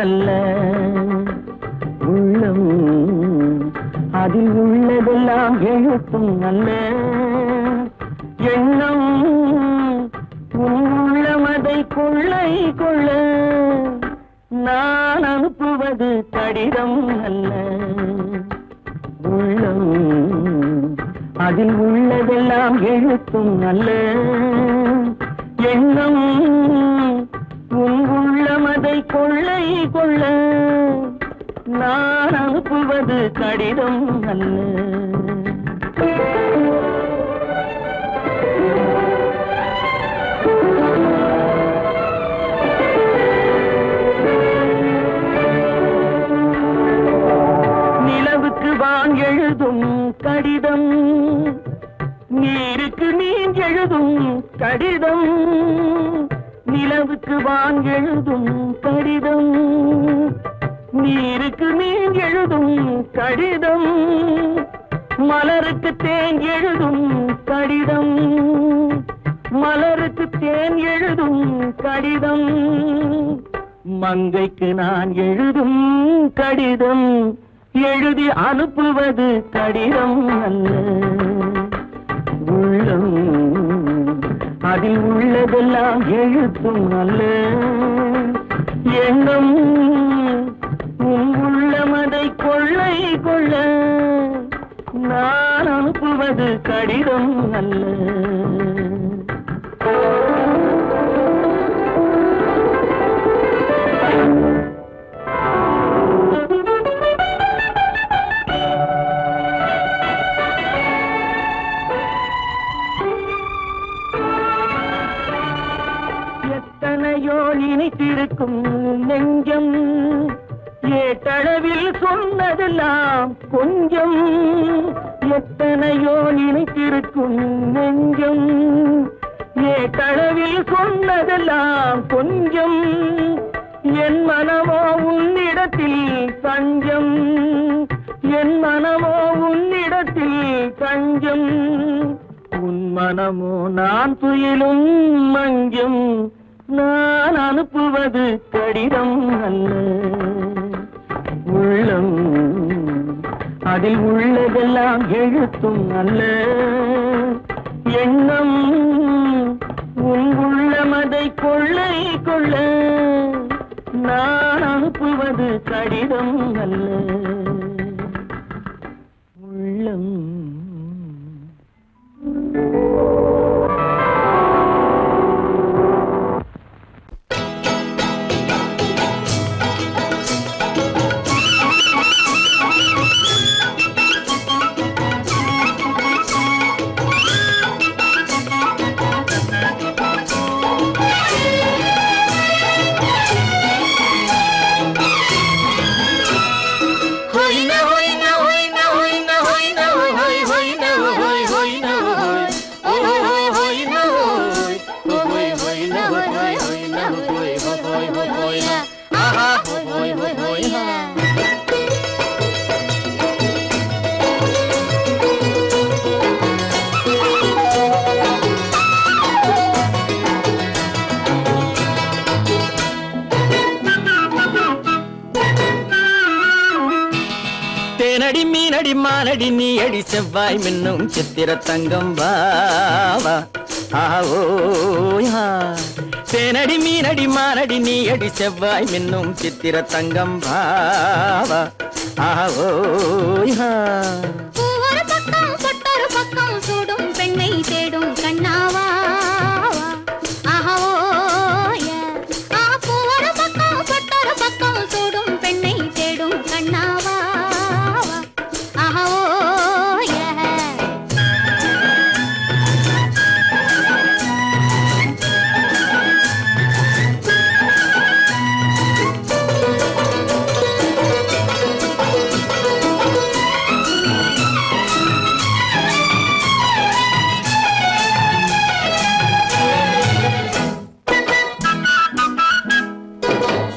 D: அல்ல உள்ளம் அதில் உள்ளதெல்லாம் எழுத்தும் அல்ல எண்ணம் உள்ளமதை கொள்ளை கொள்ள நான் அனுப்புவது கடிதம் அல்ல உள்ளம் அதில் உள்ளதெல்லாம் எழுத்தும் அல்ல எண்ணம் உள்ளமதை கொள்ளை கொள்ள நான் அனுப்புவது கடிதம் அல்ல நிலவுக்கு வான் எழுதும் கடிதம் நீருக்கு நீர் எழுதும் கடிதம் நிலவுக்கு வான் எழுதும் கடிதம் நீருக்கு நீர் எழுதும் கடிதம் மலருக்கு தேன் எழுதும் கடிதம் மலருக்கு தேன் எழுதும் கடிதம் மங்கைக்கு நான் எழுதும் கடிதம் எழுதி அனுப்புவது கடிதம் அல்ல உள்ளம் அதில் உள்ளதெல்லாம் எழுத்தும் அல்ல எண்ணம் உள்ளமதை கொள்ளை கொள்ள நான் அனுப்புவது கடிதம் அல்ல எத்தனையோ நினைத்திருக்கும் நெஞ்சம் ஏட்டளவில் சொன்னதெல்லாம் கொஞ்சம் எத்தனையோ நினைத்திருக்கும் நெஞ்சம் ஏட்டளவில் சொன்னதெல்லாம் கொஞ்சம் என் மனமோ உன்னிடத்தில் தஞ்சம் என் மனமோ உன்னிடத்தில் தஞ்சம் உன் மனமோ நான் துயிலும் மஞ்சம் நான் அனுப்புவது கடிதம் அல்ல உள்ளம் அதில் உள்ளதெல்லாம் எழுத்தும் அல்ல எண்ணம் உன் உள்ளமதை கொள்ளை கொள்ள நான் அனுப்புவது கடிதம் அல்ல உள்ளம் தேனடி மீனடி மானடி நீ அடி செவ்வாய் மின்னும் சித்திர தங்கம் வாவா ஆவோயா தேனடி மீனடி மானடி நீ அடி செவ்வாய் மின்னும் சித்திர தங்கம் வாவா ஆவோயா
C: ஒரு பக்கம் பொட்டொரு பக்கம் சூடும் பெண்ணை தேடும் கண்ணாவா ஆஹோயா ஒரு பக்கம் பொட்டொரு பக்கம் சூடும் பெண்ணை தேடும் கண்ணாவா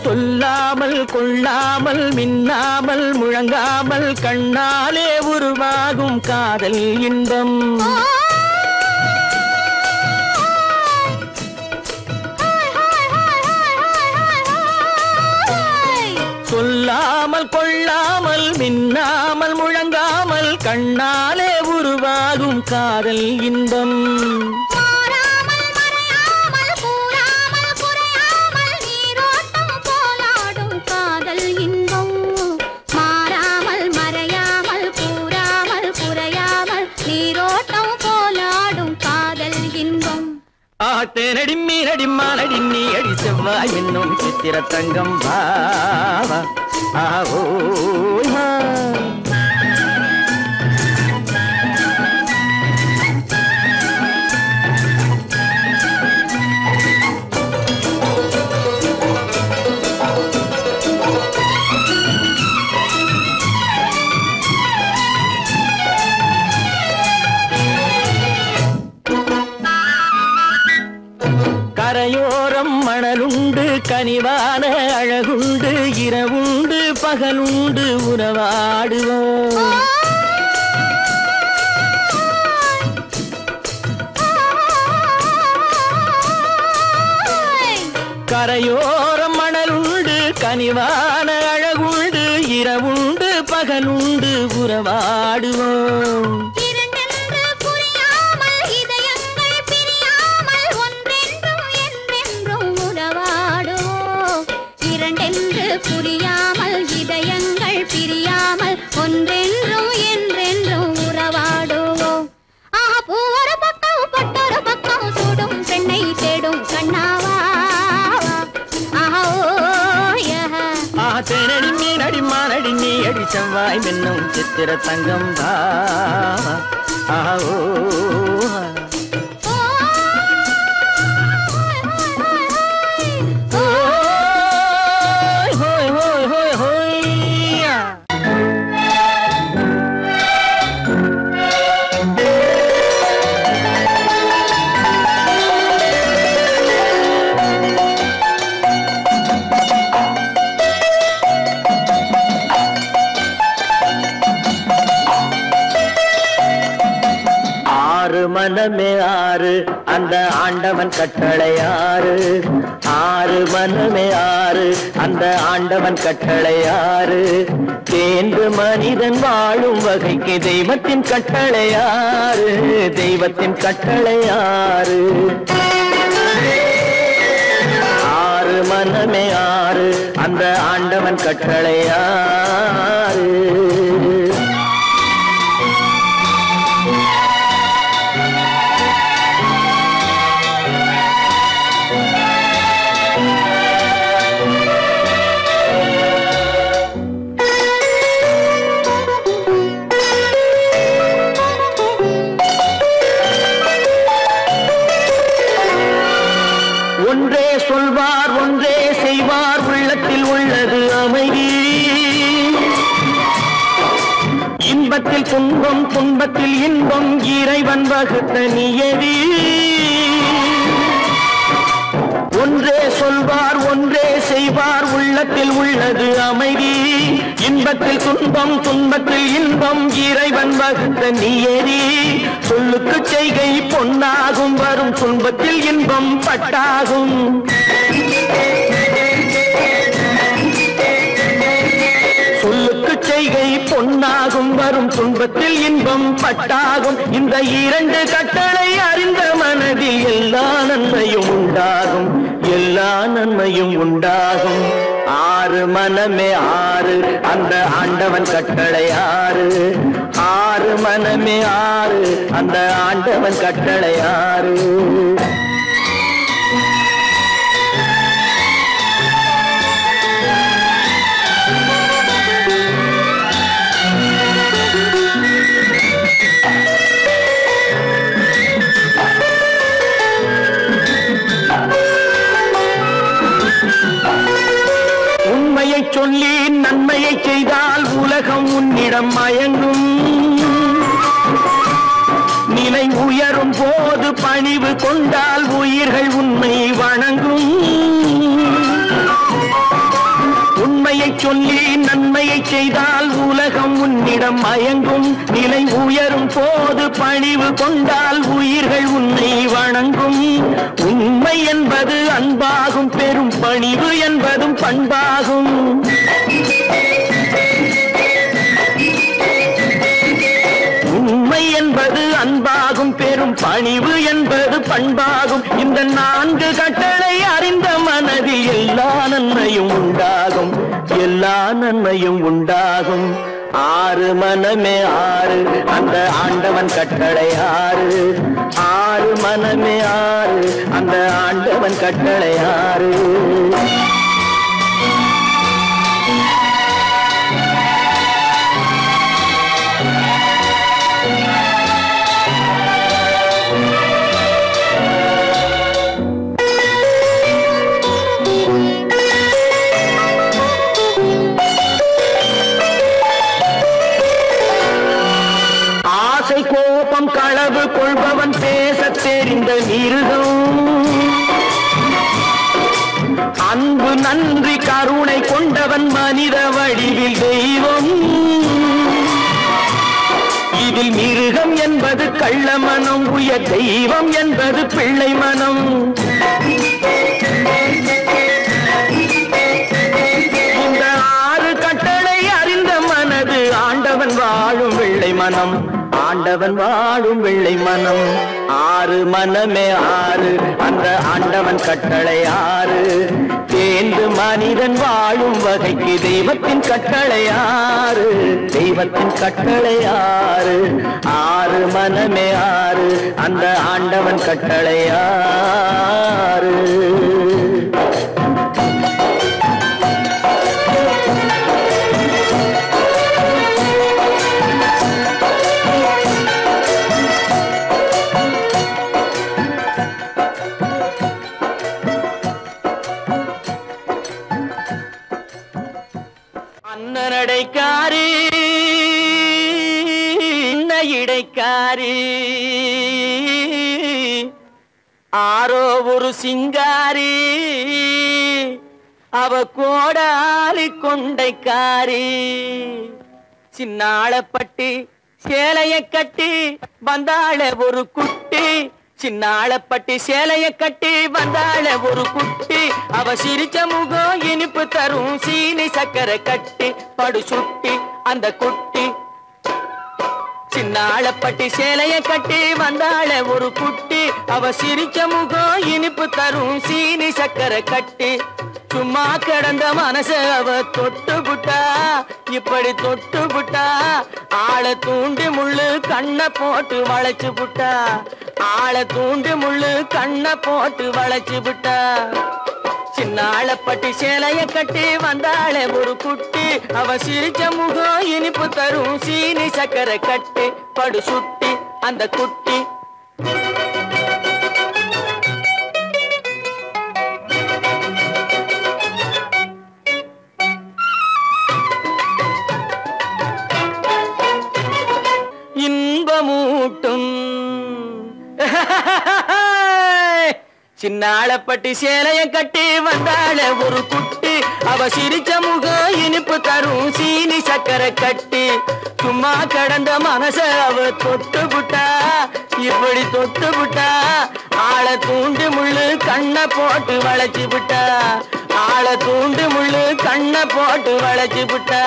D: சொல்லாமல் கொள்ளாமல் மின்னாமல் முழங்காமல் கண்ணாலே உருவாகும் காதல் இன்பம் சொல்லாமல் கொள்ளாமல் மின்னாமல் முழங்காமல் கண்ணாலே உருவாகும் காதல் இன்பம் தேனடி மீனடி மானடி நீ அடி செவ்வாய் என்னும் சித்திர தங்கம் பாவா ஆவோ கரையோரம் மணலுண்டு கனிவான அழகுண்டு இரவுண்டு பகலுண்டு உறவாடுவோம் கரையோரம் மணலுண்டு கனிவான அழகுண்டு இரவுண்டு பகலுண்டு உறவாடுவோம்
C: புரியாமல் இதயங்கள் பிரியாமல் ஒன்றென்றும் என்றென்றும் உறவாடுவோம் ஒரு பக்கம் பட்டொரு பக்கம் சுடும் பெண்ணை தேடும் கண்ணாவா
D: தேனடி மீனடி மானடி நீ அடி செவ்வாய் என்னும் சித்திர தங்கம் பாவா ஆவோ மனமே ஆறு அந்த ஆண்டவன் கட்டளை ஆறு ஆறு மனமே ஆறு அந்த ஆண்டவன் கட்டளை ஆறு தேர்ந்து மனிதன் வாழும் வகைக்கு தெய்வத்தின் கட்டளை ஆறு தெய்வத்தின் கட்டளை ஆறு ஆறு மனமே ஆறு அந்த ஆண்டவன் கட்டளை ஆறு ஒன்றே சொல்வார் ஒன்றே செய்வார் உள்ளத்தில் உள்ளது அமைதி இன்பத்தில் துன்பம் துன்பத்தில் இன்பம் இறைவன் வகுத்த நியதி ஒன்றே சொல்வார் ஒன்றே செய்வார் உள்ளத்தில் உள்ளது அமைதி இன்பத்தில் துன்பம் துன்பத்தில் இன்பம் இறைவன் வகுத்த நியதி சொல்லுக்கு செய்கை பொன்னாகும் வரும் துன்பத்தில் இன்பம் பட்டாகும் சொல்லுக்கு செய்கை பொன்னாகும் வரும் துன்பத்தில் இன்பம் பட்டாகும் இந்த இரண்டு கட்டளை அறிந்த மனதில் எல்லா நன்மையும் உண்டாகும் எல்லா நன்மையும் உண்டாகும் ஆறு மனமே ஆறு அந்த ஆண்டவன் கட்டளை ஆறு ஆறு மனமே ஆறு அந்த ஆண்டவன் கட்டளை ஆறு உண்மையை சொல்லி நன்மையை செய்தால் உலகம் உன்னிடம் மயங்கும் நிலை உயரும் போது பணிவு கொண்டால் உயிர்கள் உன்னை வணங்கும் உண்மையை சொல்லி நன்மையை செய்தால் உலகம் உன்னிடம் மயங்கும் நிலை உயரும் போது பணிவு கொண்டால் உயிர்கள் உன்னை வணங்கும் உண்மை என்பது அன்பாகும் பெரும் பணிவு என்பதும் பண்பாகும் பண்பாகும். இந்த 4 கட்டளை அறிந்த மனதில் எல்லா நன்மையும் உண்டாகும், எல்லா நன்மையும் உண்டாகும். 6 மனமே 6 அந்த ஆண்டவன் கட்டளை 6. 6 மனமே 6 அந்த ஆண்டவன் கட்டளை 6. கோபம் களவு கொள்பவன் பேச தெரிந்த மிருகம், அன்பு நன்றி கருணை கொண்டவன் மனித வடிவில் தெய்வம். இதில் மிருகம் என்பது கள்ள மனம், உயர் தெய்வம் என்பது பிள்ளை மனம். இந்த 6 கட்டளை அறிந்த மனது ஆண்டவன் வாழும் வெள்ளை மனம், ஆண்டவன் வாழும் வெள்ளை மனம். 6 மனமே 6 அந்த ஆண்டவன் கட்டளை 6. தேர்ந்து மனிதன் வாழும் வகைக்கு தெய்வத்தின் கட்டளை 6, தெய்வத்தின் கட்டளை 6. 6 மனமே 6 அந்த ஆண்டவன் கட்டளை 6. அன்னடைக்காரி இடைக்காரி ஆரோ ஒரு சிங்காரி, அவ கோடாலி கொண்டைக்காரி. சின்னாளப்பட்டி சேலைய கட்டி வந்தாள ஒரு குட்டி, சின்னாளப்பட்டி சேலைய கட்டி வந்தாள ஒரு குட்டி. அவ சிரிச்ச முகம் இனிப்பு தரும் சீனி சக்கரை கட்டி படு சுட்டி அந்த குட்டி. சின்னாளப்பட்டி சேலைய கட்டி வந்தாள ஒரு குட்டி, அவ சிரிச்ச முகம் இனிப்பு தரும் சீனி சக்கரை கட்டி. சும்மா கிடந்த மனச அவ தொட்டு புட்டா, இப்படி தொட்டு புட்டா. ஆளை தூண்டி முள்ளு கண்ணை போட்டு வளைச்சு புட்டா, ஆளை தூண்டி முள்ளு கண்ணை போட்டு வளைச்சு புட்டா. சின்னாளப்பட்டி சேலைய கட்டி வந்தாள ஒரு குட்டி, அவ சிரிச்ச முகம் இனிப்பு தரும் சீனி சக்கரை கட்டி படு சுட்டி அந்த குட்டி. இன்பமூட்டும் சின்னாளப்பட்டி சேலைய கட்டி வந்தாள ஒரு குட்டி, அவ சிரிச்ச முகம் இனிப்பு தரும் சீனி சக்கரை கட்டி. சும்மா கடந்த மனச அவ தொட்டு புட்டா, இப்படி தொட்டு புட்டா. ஆளை தூண்டி முள்ளு கண்ணை போட்டு வளைச்சு புட்டா, ஆளை தூண்டி முள்ளு கண்ணை போட்டு வளைச்சு புட்டா.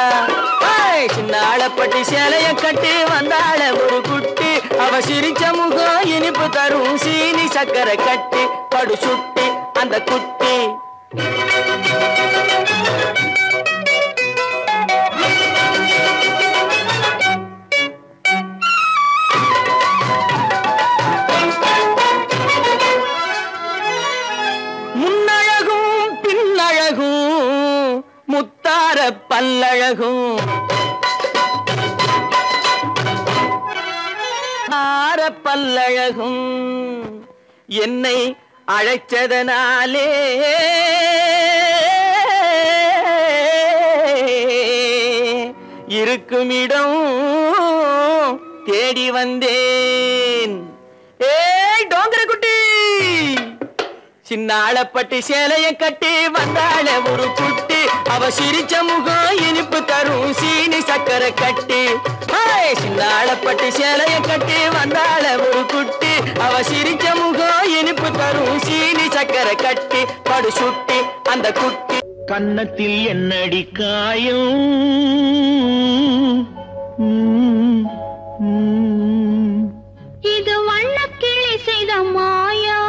D: சின்னாளப்பட்டி சேலைய கட்டி வந்தாள ஒரு குட்டி, அவ சிரிச்ச முகம் இனிப்பு தரும் சீனி சக்கரை கட்டி படு சுட்டி அந்த குட்டி. முன்னழகும் பின்னழகும் முத்தார பல்லழகும், பல்லழகும் என்னை அழைச்சதனாலே இருக்குமிடம் தேடி வந்தேன். ஏய் டோங்கர குட்டி, சின்னாளப்பட்டி சேலைய கட்டி வந்தாள ஒரு குட்டி, அவ சிரிச்ச முகம் இனிப்பு தரும் சீனி சக்கரை கட்டி. சின்னாளப்பட்டி சேலைய கட்டி வந்தாள ஒரு குட்டி, அவ சிரிச்ச முகம் இனிப்பு தரும் சீனி சக்கரை கட்டி படு சுட்டி அந்த குட்டி. கன்னத்தில் என்னடி காயம்,
C: இது வண்ணக்கிளி செய்த மாயா.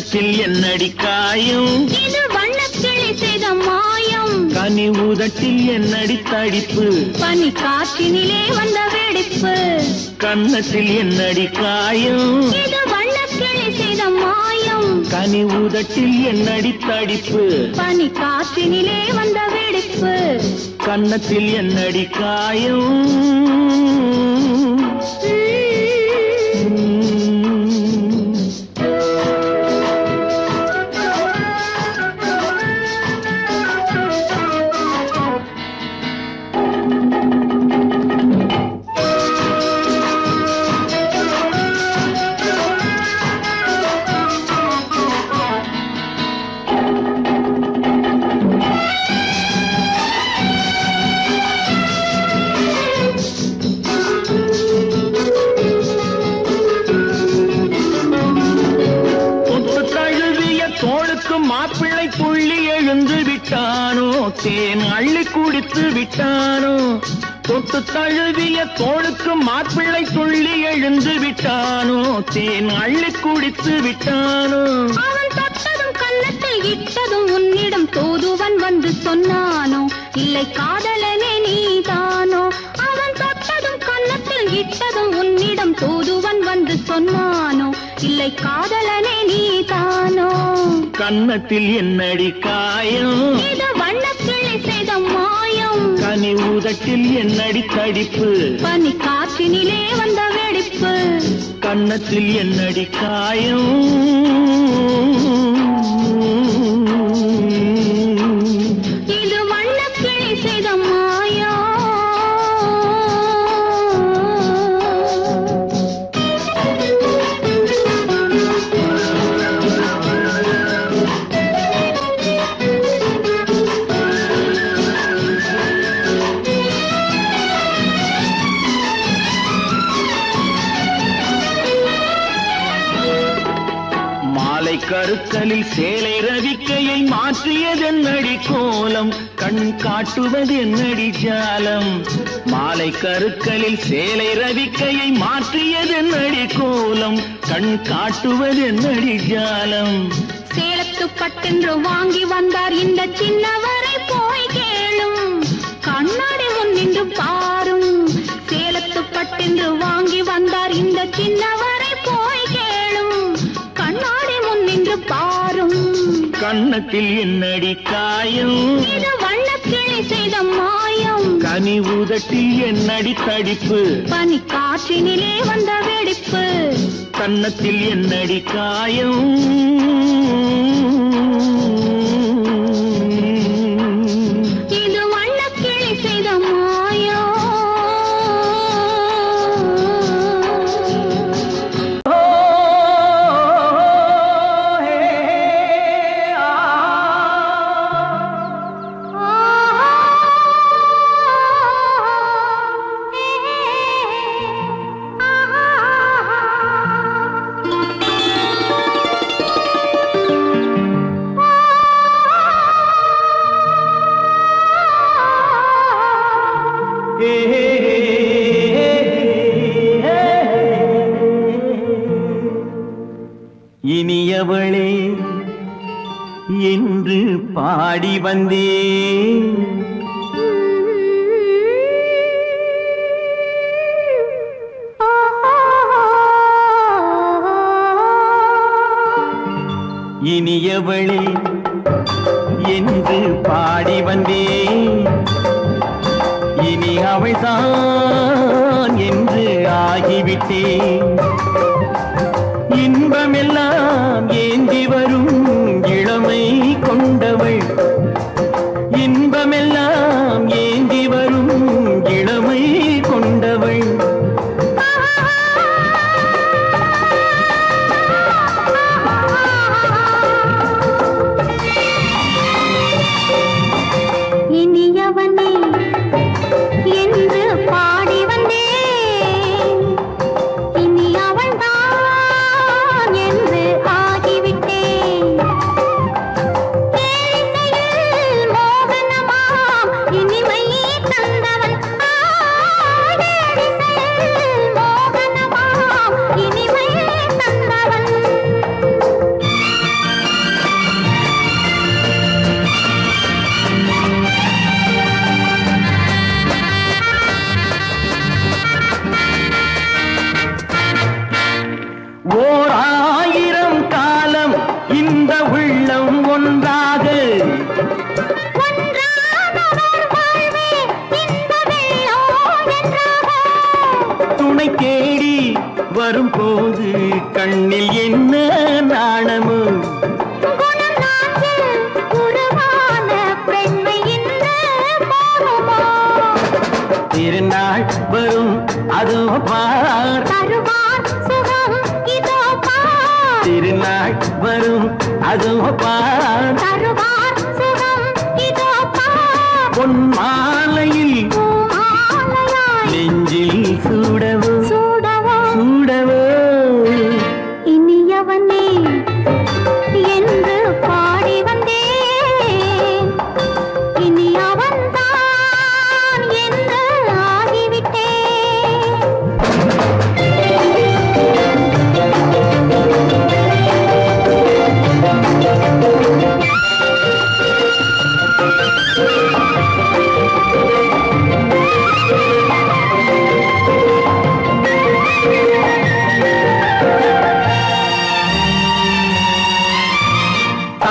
F: கன்னத்தில் என்னடி காயம்
C: இது வண்ணக்கிளி செய்த மாயம்
F: கனி உதட்டில் என்னடி தடிப்பு
C: பனி காற்றினிலே வந்த வெடிப்பு
F: கன்னத்தில் என்னடி காயம்
C: இது வண்ணக்கிளி செய்த மாயம்
F: கனி உதட்டில் என்னடி தடிப்பு
C: பனி காற்றினிலே வந்த வெடிப்பு
F: கன்னத்தில் என்னடி காயம் மாப்பிள்ளை புள்ளி எழுந்து விட்டானோ தேன் அள்ளி குடித்து விட்டானோ தொட்டு தழுவிய தோளுக்கு மாப்பிள்ளை துள்ளி எழுந்து விட்டானோ தேன் அள்ளி குடித்து விட்டானோ
C: அவன் தொட்டதும் கன்னத்தில் இட்டதும் உன்னிடம் தூதுவன் வந்து சொன்னானோ இல்லை காதலனே நீதானோ அவன் தொட்டதும் கன்னத்தில் இட்டதும் உன்னிடம் தூதுவன் வந்து சொன்னானோ இல்லை காதலனே நீதானோ
F: கன்னத்தில் என்னடி காயம்
C: இது வண்ணக்கிளி செய்த மாயம்
F: கனி உதட்டில் என்னடி தடிப்பு
C: பனி காற்றினிலே வந்த வெடிப்பு
F: கன்னத்தில் என்னடி காயம்
C: இது வண்ணக்கிளி செய்த மாயம்
F: கருக்கலில் சேலை ரவிக்கையை மாற்றியதென்னடி கோலம் கண் காட்டுவதென்னடி ஜாலம் மாலை கருக்கலில் சேலை ரவிக்கையை மாற்றியதென்னடி கோலம் கண் காட்டுவதென்னடி ஜாலம்
C: சேலத்து பட்டென்று வாங்கி வந்தார் இந்த சின்னவரை போய் கேளும் கண்ணாடி முன் நின்று பாரும் சேலத்து பட்டென்று வாங்கி வந்தார் இந்த சின்னவரை போய் கேளும் கண்ணாடி முன் நின்று பாரும்
F: கன்னத்தில் என்னடி காயம்
C: இது வண்ணக்கிளி செய்த மாயம்
F: கனி உதட்டில் என்னடி தடிப்பு
C: பனி காற்றினிலே வந்த வெடிப்பு
F: கன்னத்தில் என்னடி காயம்
C: இது வண்ணக்கிளி செய்த மாயம்
F: இனியவளே என்று பாடி வந்தேன் இனியவளே என்று பாடி வந்தேன் இனி அவள்தான் என்று ஆகிவிட்டேன் இன்பமெல்லாம் ஏந்தி வரும் இளமை கொண்டவள் இன்பமெல்லாம் ஏந்தி வரும் இளமை கொண்டவள்
C: இனியவனே என்று பாடி வந்தேன் இனி அவள்தான் என்று ஆகிவிட்டேன்
F: இந்த உள்ளம் ஒன்றாக துணை தேடி வரும்போது கண்ணில் என்ன நாணமோ திருநாள் வரும் அதோ பார் திருநாள் வரும் அதோ பார் பொன் மாலையில் நெஞ்சில் சூடவோ சூடவோ
C: இனியவனே என்று பாடி வந்தேன் இனி அவன்தான் என்று ஆகிவிட்டேன்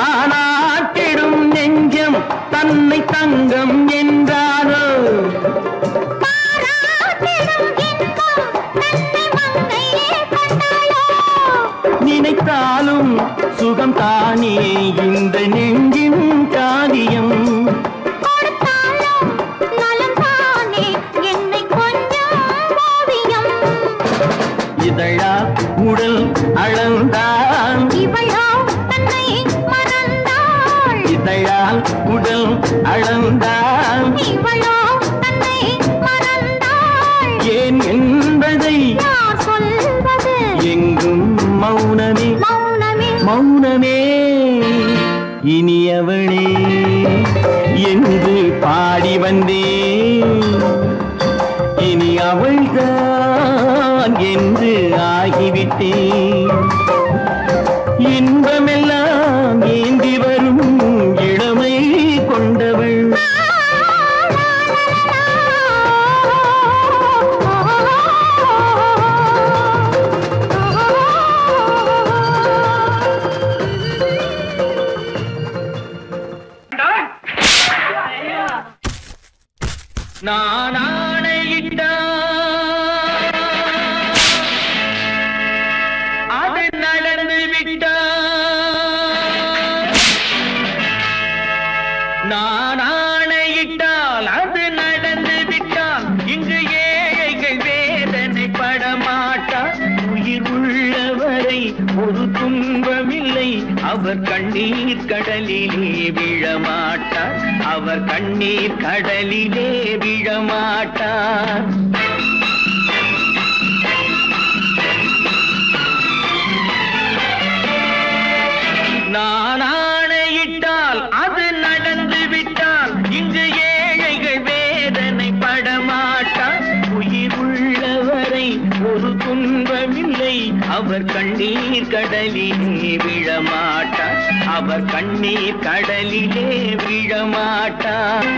F: தானாட்டிடும் நெஞ்சம் தன்னை தங்கம் என்றாரோ நினைத்தாலும் சுகம் தானே இந்த நெஞ்சின் காரியம் இதழா உடல் அளந்தான் இதழால் உடல் அளந்தான் ஏன் என்பதை எங்கும் மௌனமே மௌனமே இனியவளே என்று பாடி வந்தேன் இனி அவள்தான் என்று ஆகிவிட்டேன் இன்பமெல்லாம் ஏந்தி வரும் இளமை கொண்டவள்
D: நான் ஆணையிட்டான் அது நடந்து விட்டான் நான் ஆணையிட்டால் அது நடந்து விட்டால் இங்கு ஏழைகள் வேதனை படமாட்டார் உயிர் உள்ளவரை ஒரு துன்பமில்லை அவர் கண்ணீர் கடலிலே விழமாட்டார் அவர் கண்ணீர் கடலிலே விழமாட்டார் நான் ஆணையிட்டால் அது நடந்து விட்டால் இங்கு ஏழைகள் வேதனை படமாட்டார் உயிர் உள்ளவரை ஒரு துன்பமில்லை அவர் கண்ணீர் கடலிலே விழமாட்டார் அவர் கண்ணீர் கடலிலே விழமாட்டார்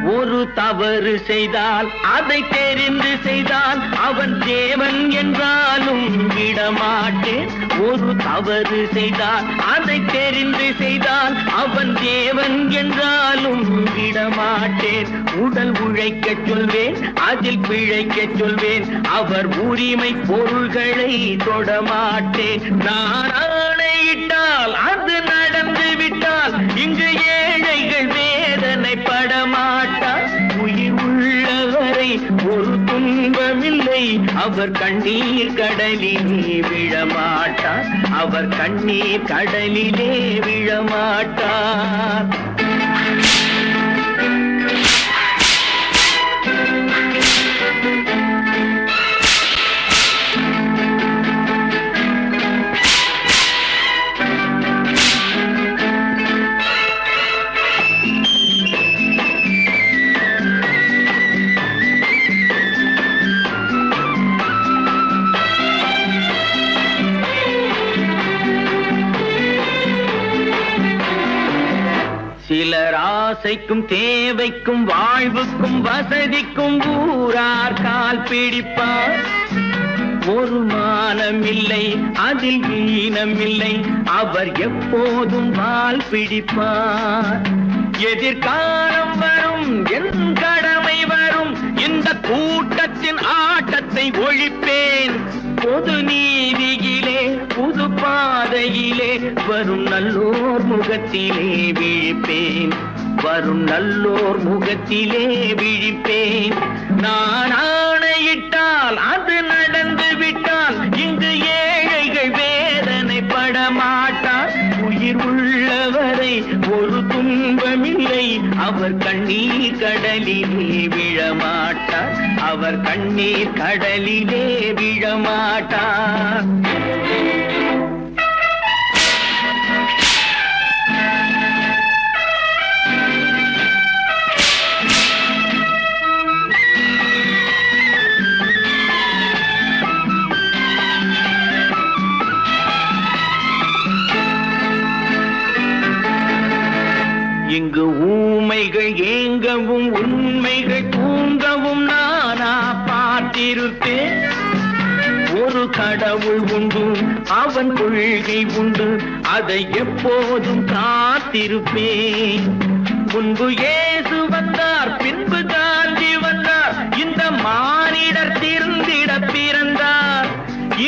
D: ஒரு தவறு செய்தால் அதை தெரிந்து செய்தால் அவன் தேவன் என்றாலும் விடமாட்டேன் ஒரு தவறு செய்தால் அதை தெரிந்து செய்தால் அவன் தேவன் என்றாலும் விடமாட்டேன் உடல் உழைக்கச் சொல்வேன் அதில் பிழைக்கச் சொல்வேன் அவர் உரிமை பொருள்களை தொடமாட்டேன் நான் ஆணையிட்டால் அது நடந்து விட்டால் இங்கு ஏழைகள் வேதனை படமாட்டார் உயிர் உள்ளவரை ஒரு துன்பமில்லை அவர் கண்ணீர் கடலிலே விழமாட்டார் அவர் கண்ணீர் கடலிலே விழமாட்டார் சில
F: ஆசைக்கும் தேவைக்கும் வாழ்வுக்கும் வசதிக்கும் ஊரார் கால் பிடிப்பார். ஒரு மானமில்லை அதில் ஈனமில்லை, அவர் எப்போதும் வால் பிடிப்பார். எதிர்காலம் வரும் என் கடமை வரும், இந்த கூட்டத்தின் ஆட்டத்தை ஒழிப்பேன். பொது நீதியிலே புது பாதையிலே வரும் நல்லோர் முகத்திலே விழிப்பேன். வரும் நல்லோர் முகத்திலே விழிப்பேன். நான் ஆணையிட்டால் அது நடந்து விட்டால் இங்கு ஏழைகள் வேதனைப்பட மாட்டார். உயிர் உள்ளவரை ஒரு துன்பமில்லை, அவர் கண்ணீர் கடலிலே விழமாட்டார். அவர் கண்ணீர் கடலிலே விழமாட்டார். இங்கு ஊமைகள் ஏங்கவும் உண்மைகள் தூங்கவும் நானா பார்த்திருப்பேன். ஒரு கடவுள் உண்டு, அவன் கொள்கை உண்டு, அதை எப்போதும் காத்திருப்பேன். முன்பு இயேசு வந்தார், பின்பு காந்தி வந்தார், இந்த மானிடர் திருந்திட பிறந்தார்.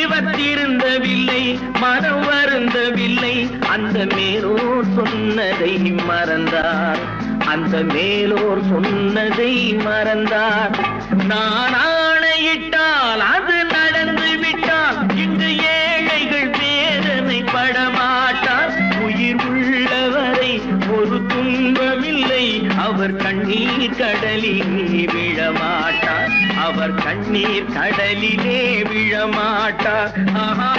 F: இவர் திருந்தவில்லை, மனம் வருந்தவில்லை, அந்த மேலோர் சொன்னதை மறந்தார். அந்த மேலோர் சொன்னதை மறந்தார். நான் ஆணையிட்டால் அது நடந்து விட்டால் இங்கு ஏழைகள் வேதனைப்பட மாட்டார். உயிர் உள்ளவரை ஒரு துன்பமில்லை, அவர் கண்ணீர் கடலிலே விழமாட்டார். அவர் கண்ணீர் கடலிலே விழமாட்டார். ஆஹா.